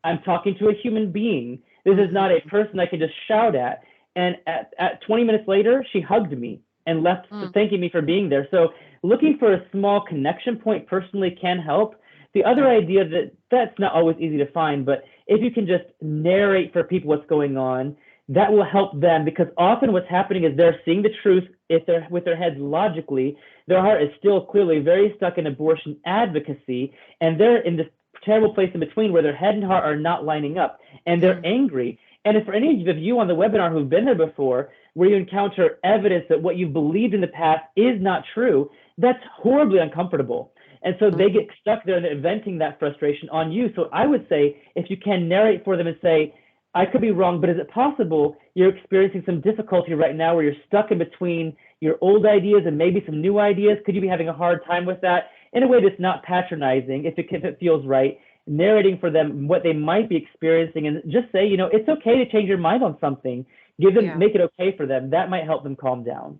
I'm talking to a human being. This is not a person I can just shout at. And at 20 minutes later, she hugged me and left thanking me for being there. So looking for a small connection point personally can help. The other idea that's not always easy to find, but if you can just narrate for people what's going on, that will help them, because often what's happening is they're seeing the truth if they're with their heads logically. Their heart is still clearly very stuck in abortion advocacy, and they're in this terrible place in between where their head and heart are not lining up, and they're angry. And if for any of you on the webinar who've been there before, where you encounter evidence that what you've believed in the past is not true, that's horribly uncomfortable. And so they get stuck there and they're venting that frustration on you. So I would say, if you can narrate for them and say, I could be wrong, but is it possible you're experiencing some difficulty right now where you're stuck in between your old ideas and maybe some new ideas? Could you be having a hard time with that? In a way that's not patronizing, if it feels right, narrating for them what they might be experiencing, and just say, it's okay to change your mind on something. Make it okay for them. That might help them calm down.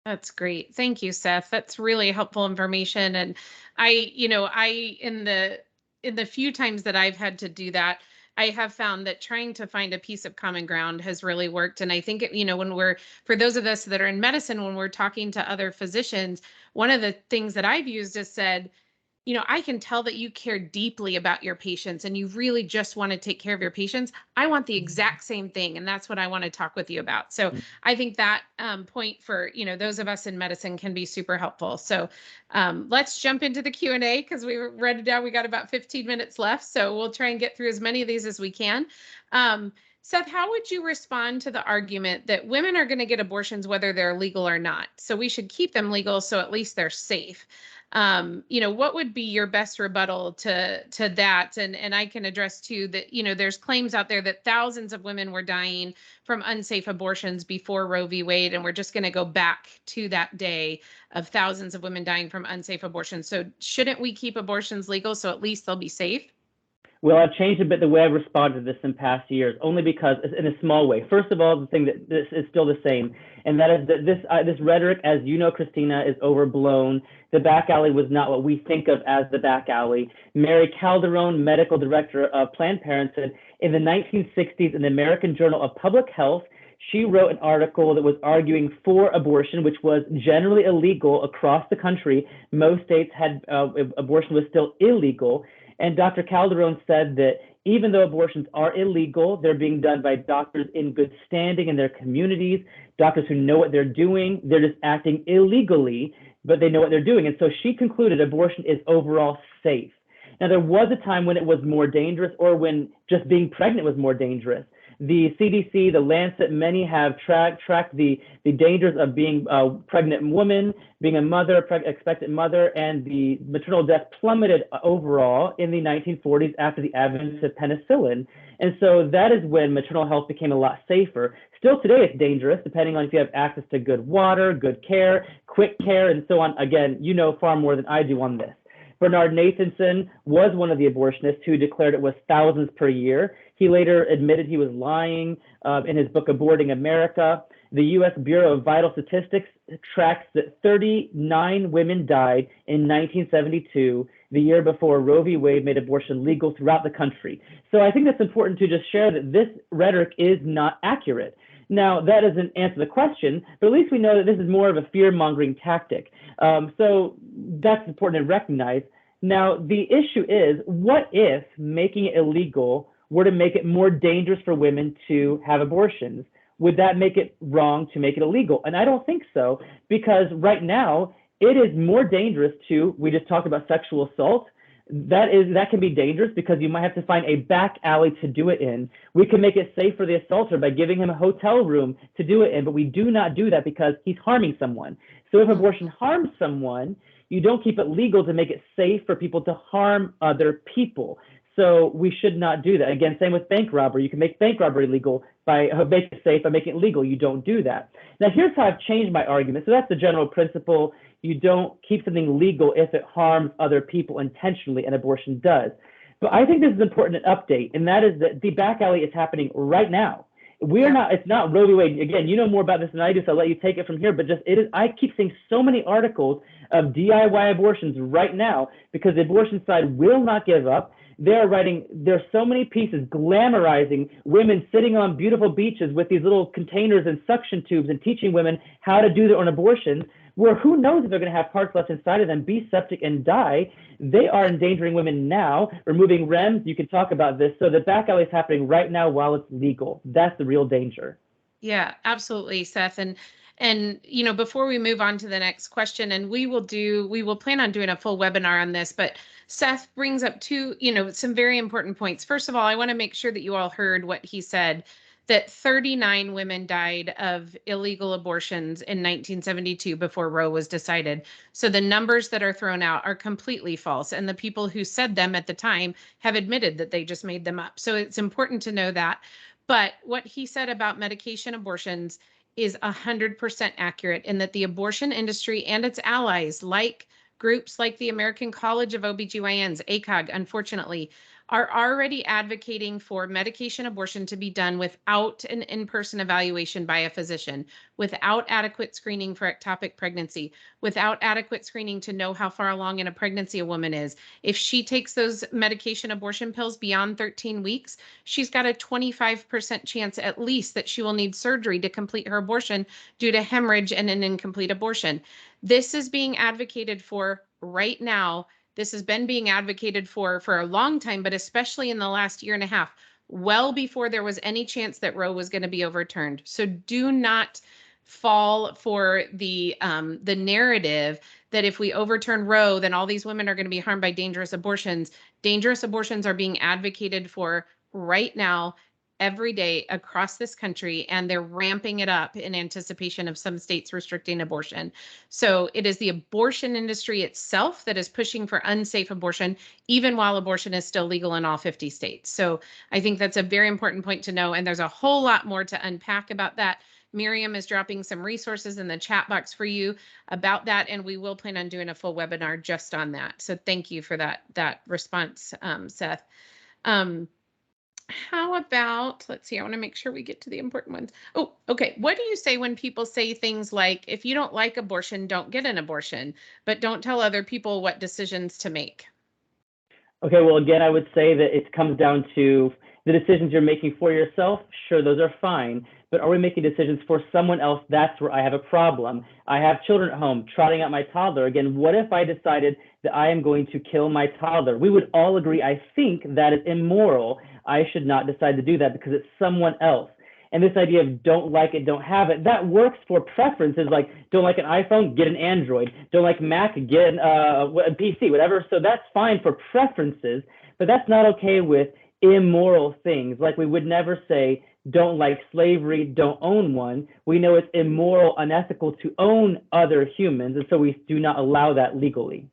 That's great. Thank you, Seth. That's really helpful information. And I in the few times that I've had to do that, I have found that trying to find a piece of common ground has really worked. And I think, for those of us that are in medicine, when we're talking to other physicians, one of the things that I've used is said, I can tell that you care deeply about your patients and you really just want to take care of your patients. I want the exact same thing. And that's what I want to talk with you about. So I think that point for, those of us in medicine can be super helpful. So let's jump into the Q&A because we read it down. We got about 15 minutes left. So we'll try and get through as many of these as we can. Seth, how would you respond to the argument that women are going to get abortions whether they're legal or not? So we should keep them legal so at least they're safe. What would be your best rebuttal to that? And I can address too that, there's claims out there that thousands of women were dying from unsafe abortions before Roe v. Wade, and we're just going to go back to that day of thousands of women dying from unsafe abortions. So shouldn't we keep abortions legal so at least they'll be safe? Well, I've changed a bit the way I've responded to this in past years, only because in a small way. First of all, the thing that this is still the same, and that is that this rhetoric, as you know, Christina, is overblown. The back alley was not what we think of as the back alley. Mary Calderon, medical director of Planned Parenthood, in the 1960s in the American Journal of Public Health, she wrote an article that was arguing for abortion, which was generally illegal across the country. Most states had abortion was still illegal. And Dr. Calderon said that even though abortions are illegal, they're being done by doctors in good standing in their communities, doctors who know what they're doing. They're just acting illegally, but they know what they're doing. And so she concluded abortion is overall safe. Now, there was a time when it was more dangerous, or when just being pregnant was more dangerous. The CDC, the Lancet, many have tracked the dangers of being a pregnant woman, being a mother, expectant mother, and the maternal death plummeted overall in the 1940s after the advent of penicillin. And so that is when maternal health became a lot safer. Still today, it's dangerous, depending on if you have access to good water, good care, quick care, and so on. Again, you know far more than I do on this. Bernard Nathanson was one of the abortionists who declared it was thousands per year. He later admitted he was lying in his book, Aborting America. The U.S. Bureau of Vital Statistics tracks that 39 women died in 1972, the year before Roe v. Wade made abortion legal throughout the country. So I think that's important to just share that this rhetoric is not accurate. Now, that doesn't answer the question, but at least we know that this is more of a fear-mongering tactic. So that's important to recognize. Now, the issue is, what if making it illegal were to make it more dangerous for women to have abortions? Would that make it wrong to make it illegal? And I don't think so, because right now it is more dangerous to, we just talked about sexual assault. That can be dangerous because you might have to find a back alley to do it in. We can make it safe for the assaulter by giving him a hotel room to do it in, but we do not do that because he's harming someone. So if abortion harms someone, you don't keep it legal to make it safe for people to harm other people. So we should not do that. Again, same with bank robbery. You can make bank robbery legal by making it safe, by making it legal. You don't do that. Now, here's how I've changed my argument. So that's the general principle. You don't keep something legal if it harms other people intentionally, and abortion does. But I think this is important to update, and that is that the back alley is happening right now. It's not Roe v. Wade. Again, you know more about this than I do, so I'll let you take it from here. But I keep seeing so many articles of DIY abortions right now because the abortion side will not give up. There's so many pieces glamorizing women sitting on beautiful beaches with these little containers and suction tubes and teaching women how to do their own abortions, where who knows if they're going to have parts left inside of them, be septic, and die. They are endangering women now, removing REMS. You can talk about this. So the back alley is happening right now while it's legal. That's the real danger. Yeah, absolutely, Seth. And before we move on to the next question, and we will plan on doing a full webinar on this, but Seth brings up some very important points. First of all, I want to make sure that you all heard what he said, that 39 women died of illegal abortions in 1972 before Roe was decided. So the numbers that are thrown out are completely false. And the people who said them at the time have admitted that they just made them up. So it's important to know that. But what he said about medication abortions is 100% accurate, in that the abortion industry and its allies, like groups like the American College of OBGYNs, ACOG, unfortunately, are already advocating for medication abortion to be done without an in-person evaluation by a physician, without adequate screening for ectopic pregnancy, without adequate screening to know how far along in a pregnancy a woman is. If she takes those medication abortion pills beyond 13 weeks, she's got a 25% chance at least that she will need surgery to complete her abortion due to hemorrhage and an incomplete abortion. This is being advocated for right now. This has been being advocated for a long time, but especially in the last year and a half, well before there was any chance that Roe was going to be overturned. So do not fall for the narrative that if we overturn Roe, then all these women are going to be harmed by dangerous abortions. Dangerous abortions are being advocated for right now, every day across this country, and they're ramping it up in anticipation of some states restricting abortion. So it is the abortion industry itself that is pushing for unsafe abortion, even while abortion is still legal in all 50 states. So I think that's a very important point to know, and there's a whole lot more to unpack about that. Miriam is dropping some resources in the chat box for you about that, and we will plan on doing a full webinar just on that. So thank you for that response, Seth. How about, let's see, I want to make sure we get to the important ones. Oh, okay. What do you say when people say things like, if you don't like abortion, don't get an abortion, but don't tell other people what decisions to make? Okay, well, again, I would say that it comes down to the decisions you're making for yourself. Sure, those are fine, but are we making decisions for someone else? That's where I have a problem. I have children at home trotting out my toddler. Again, what if I decided that I am going to kill my toddler? We would all agree, I think that is immoral. I should not decide to do that because it's someone else. And this idea of don't like it, don't have it, that works for preferences, like don't like an iPhone, get an Android. Don't like Mac, get a PC, whatever. So that's fine for preferences, but that's not okay with immoral things. Like we would never say, don't like slavery, don't own one. We know it's immoral, unethical to own other humans, and so we do not allow that legally.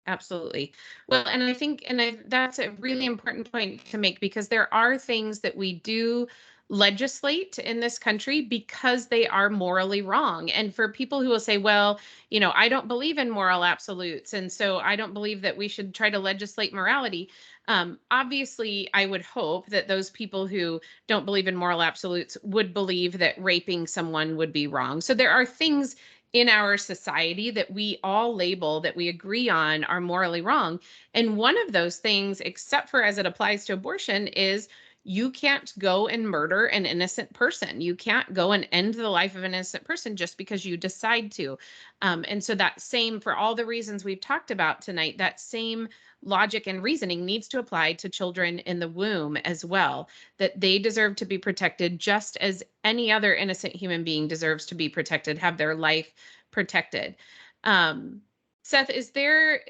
Absolutely. Well, and I think, that's a really important point to make, because there are things that we do legislate in this country because they are morally wrong. And for people who will say, well, I don't believe in moral absolutes, and so I don't believe that we should try to legislate morality. Obviously, I would hope that those people who don't believe in moral absolutes would believe that raping someone would be wrong. So there are things in our society that we all label, that we agree on, are morally wrong. And one of those things, except for as it applies to abortion, is you can't go and murder an innocent person. You can't go and end the life of an innocent person just because you decide to. And so that same, for all the reasons we've talked about tonight, that same logic and reasoning needs to apply to children in the womb as well, that they deserve to be protected just as any other innocent human being deserves to be protected, have their life protected. Seth, is there,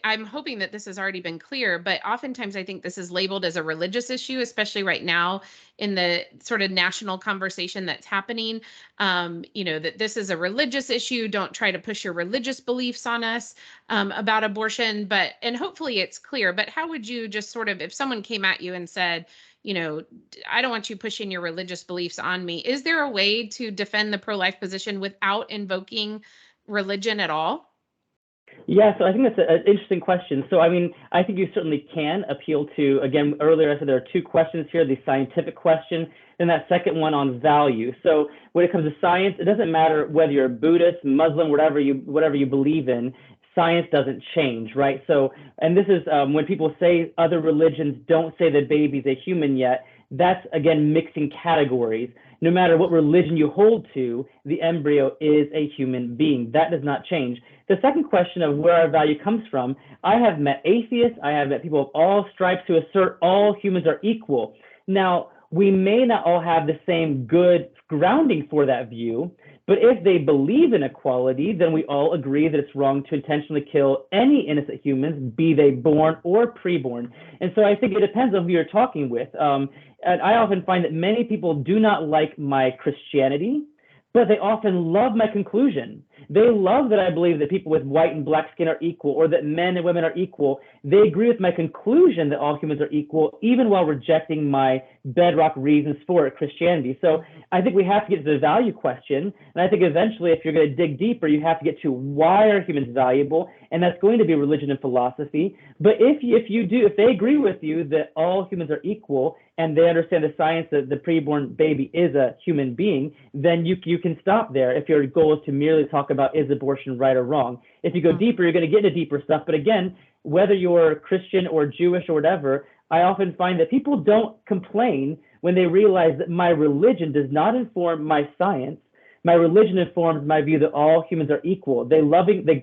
I'm hoping that this has already been clear, but oftentimes I think this is labeled as a religious issue, especially right now in the sort of national conversation that's happening, that this is a religious issue. Don't try to push your religious beliefs on us about abortion, and hopefully it's clear, but how would you just sort of, if someone came at you and said, I don't want you pushing your religious beliefs on me, is there a way to defend the pro-life position without invoking religion at all? Yeah, so I think that's an interesting question. So, I mean, I think you certainly can appeal to, again, earlier I said there are two questions here, the scientific question, and that second one on value. So when it comes to science, it doesn't matter whether you're Buddhist, Muslim, whatever you believe in, science doesn't change, right? So, and this is when people say other religions don't say that baby's a human yet, that's, again, mixing categories. No matter what religion you hold to, the embryo is a human being. That does not change. The second question of where our value comes from, I have met atheists, I have met people of all stripes who assert all humans are equal. Now, we may not all have the same good grounding for that view, but if they believe in equality, then we all agree that it's wrong to intentionally kill any innocent humans, be they born or preborn. And so I think it depends on who you're talking with. And I often find that many people do not like my Christianity, but they often love my conclusion. They love that I believe that people with white and black skin are equal, or that men and women are equal. They agree with my conclusion that all humans are equal, even while rejecting my bedrock reasons for it, Christianity. So I think we have to get to the value question. And I think eventually, if you're going to dig deeper, you have to get to why are humans valuable? And that's going to be religion and philosophy. But if they agree with you that all humans are equal, and they understand the science that the preborn baby is a human being, then you can stop there if your goal is to merely talk about is abortion right or wrong. If you go deeper, you're going to get into deeper stuff. But again, whether you're Christian or Jewish or whatever, I often find that people don't complain when they realize that my religion does not inform my science. My religion informs my view that all humans are equal. They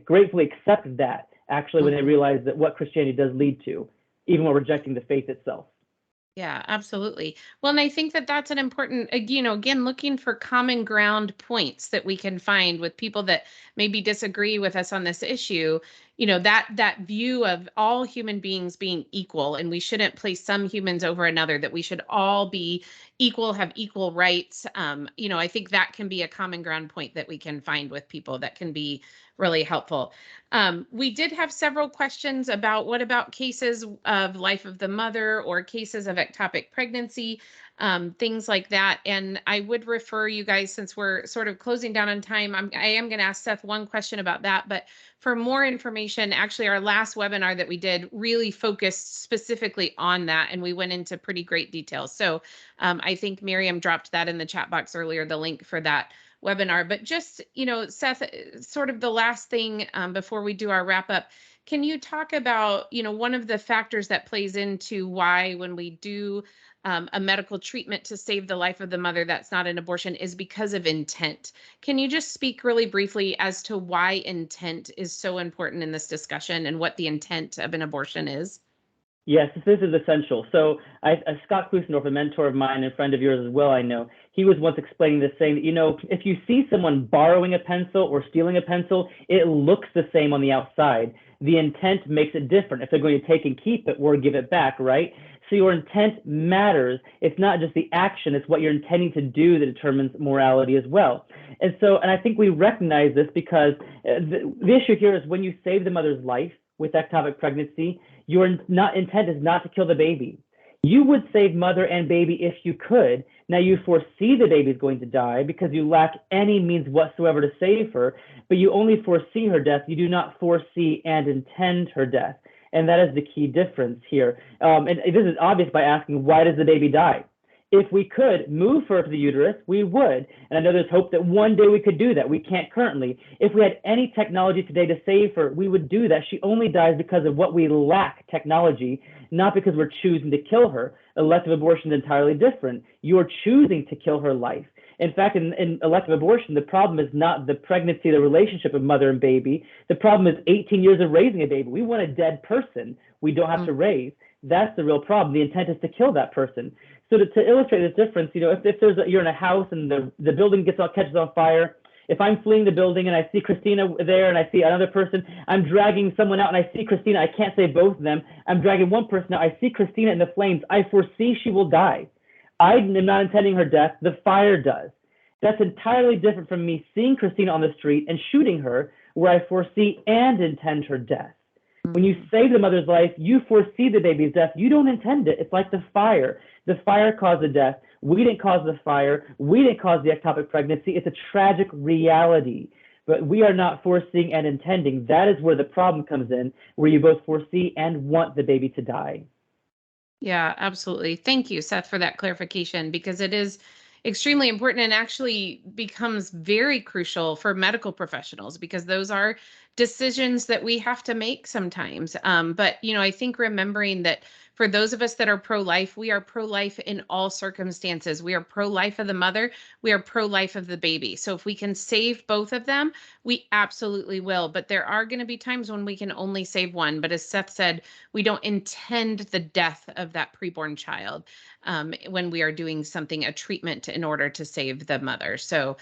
gratefully accept that actually, when they realize that what Christianity does lead to, even while rejecting the faith itself. Yeah, absolutely. Well, and I think that that's an important, again, looking for common ground points that we can find with people that maybe disagree with us on this issue. That view of all human beings being equal, and we shouldn't place some humans over another, that we should all be equal, have equal rights. I think that can be a common ground point that we can find with people that can be really helpful. We did have several questions about what about cases of life of the mother or cases of ectopic pregnancy, things like that. And I would refer you guys, since we're sort of closing down on time, I am going to ask Seth one question about that. But for more information, actually, our last webinar that we did really focused specifically on that, and we went into pretty great detail. So I think Miriam dropped that in the chat box earlier, the link for that webinar. But just, Seth, sort of the last thing before we do our wrap up, can you talk about, one of the factors that plays into why when we do a medical treatment to save the life of the mother that's not an abortion is because of intent. Can you just speak really briefly as to why intent is so important in this discussion and what the intent of an abortion is? Yes, this is essential. So Scott Klusendorf, a mentor of mine and friend of yours as well, I know, he was once explaining this, saying that, if you see someone borrowing a pencil or stealing a pencil, it looks the same on the outside. The intent makes it different if they're going to take and keep it or give it back, right? So your intent matters. It's not just the action, it's what you're intending to do that determines morality as well. And I think we recognize this because the issue here is when you save the mother's life with ectopic pregnancy, your intent is not to kill the baby. You would save mother and baby if you could. Now you foresee the baby's going to die because you lack any means whatsoever to save her, but you only foresee her death. You do not foresee and intend her death. And that is the key difference here. And this is obvious by asking, why does the baby die? If we could move her to the uterus, we would. And I know there's hope that one day we could do that. We can't currently. If we had any technology today to save her, we would do that. She only dies because of what we lack technology, not because we're choosing to kill her. Elective abortion is entirely different. You're choosing to kill her life. In fact, in elective abortion, the problem is not the pregnancy, the relationship of mother and baby. The problem is 18 years of raising a baby. We want a dead person we don't have to raise. That's the real problem. The intent is to kill that person. So to illustrate this difference, if you're in a house and the building catches on fire, if I'm fleeing the building and I see Christina there and I see another person, I'm dragging someone out and I see Christina. I can't save both of them. I'm dragging one person out. I see Christina in the flames. I foresee she will die. I am not intending her death. The fire does. That's entirely different from me seeing Christina on the street and shooting her, where I foresee and intend her death. When you save the mother's life, you foresee the baby's death. You don't intend it. It's like the fire. The fire caused the death. We didn't cause the fire. We didn't cause the ectopic pregnancy. It's a tragic reality. But we are not foreseeing and intending. That is where the problem comes in, where you both foresee and want the baby to die. Yeah, absolutely. Thank you, Seth, for that clarification, because it is extremely important and actually becomes very crucial for medical professionals, because those are decisions that we have to make sometimes. But, I think remembering that for those of us that are pro-life, we are pro-life in all circumstances. We are pro-life of the mother. We are pro-life of the baby. So if we can save both of them, we absolutely will. But there are going to be times when we can only save one. But as Seth said, we don't intend the death of that preborn child when we are doing a treatment in order to save the mother. So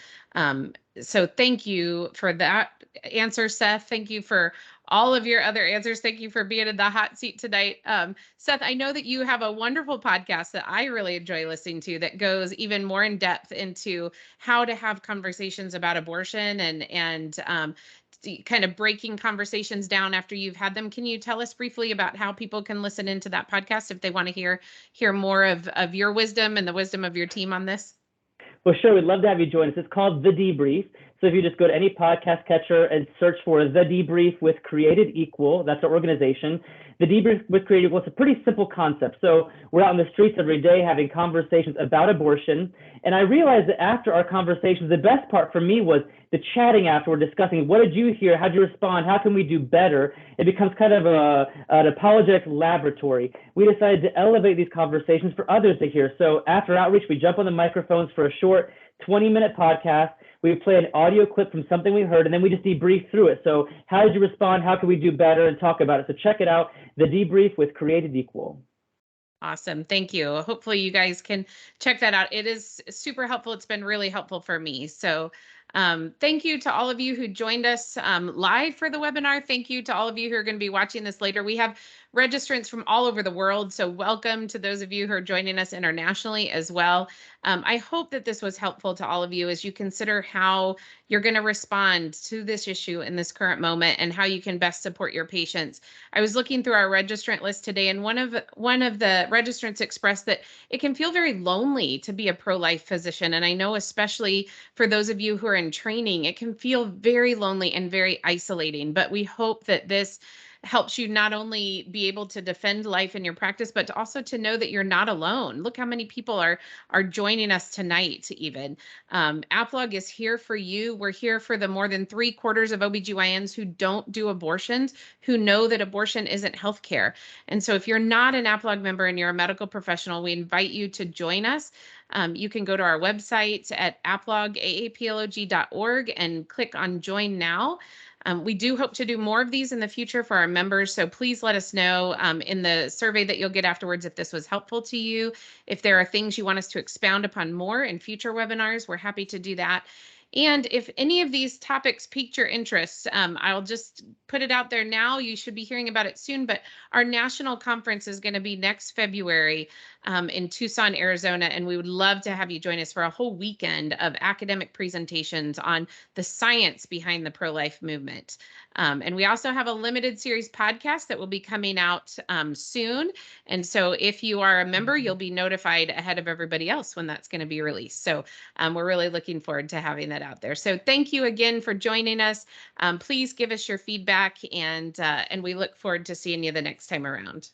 thank you for that answer, Seth. Thank you for all of your other answers. Thank you for being in the hot seat tonight. Seth, I know that you have a wonderful podcast that I really enjoy listening to that goes even more in depth into how to have conversations about abortion and kind of breaking conversations down after you've had them. Can you tell us briefly about how people can listen into that podcast if they want to hear more of your wisdom and the wisdom of your team on this? Well, sure. We'd love to have you join us. It's called The Debrief. So if you just go to any podcast catcher and search for The Debrief with Created Equal, that's our organization. The Debrief with Created Equal, it's a pretty simple concept. So we're out in the streets every day having conversations about abortion. And I realized that after our conversations, the best part for me was the chatting after. We're discussing, what did you hear? How did you respond? How can we do better? It becomes kind of an apologetics laboratory. We decided to elevate these conversations for others to hear. So after outreach, we jump on the microphones for a short 20-minute podcast. we play an audio clip from something we heard, and then we just debrief through it. So how did you respond? How can we do better? And talk about it. So check it out, The Debrief with Created Equal. Awesome. Thank you. Hopefully you guys can check that out. It is super helpful. It's been really helpful for me. So thank you to all of you who joined us live for the webinar. Thank you to all of you who are going to be watching this later. We have registrants from all over the world. So welcome to those of you who are joining us internationally as well. I hope that this was helpful to all of you as you consider how you're going to respond to this issue in this current moment and how you can best support your patients. I was looking through our registrant list today, and one of the registrants expressed that it can feel very lonely to be a pro-life physician. And I know especially for those of you who are in training, it can feel very lonely and very isolating. But we hope that this helps you not only be able to defend life in your practice, but also to know that you're not alone. Look how many people are joining us tonight even. APLOG is here for you. We're here for the more than 3/4 of OBGYNs who don't do abortions, who know that abortion isn't healthcare. And so if you're not an APLOG member and you're a medical professional, we invite you to join us. You can go to our website at aplog.org and click on Join Now. We do hope to do more of these in the future for our members, so please let us know in the survey that you'll get afterwards if this was helpful to you. If there are things you want us to expound upon more in future webinars, we're happy to do that. And if any of these topics piqued your interest, I'll just put it out there now. You should be hearing about it soon, but our national conference is going to be next February in Tucson, Arizona, and we would love to have you join us for a whole weekend of academic presentations on the science behind the pro-life movement. And we also have a limited series podcast that will be coming out soon. And so if you are a member, you'll be notified ahead of everybody else when that's going to be released. So we're really looking forward to having that out there. So thank you again for joining us. Please give us your feedback, and we look forward to seeing you the next time around.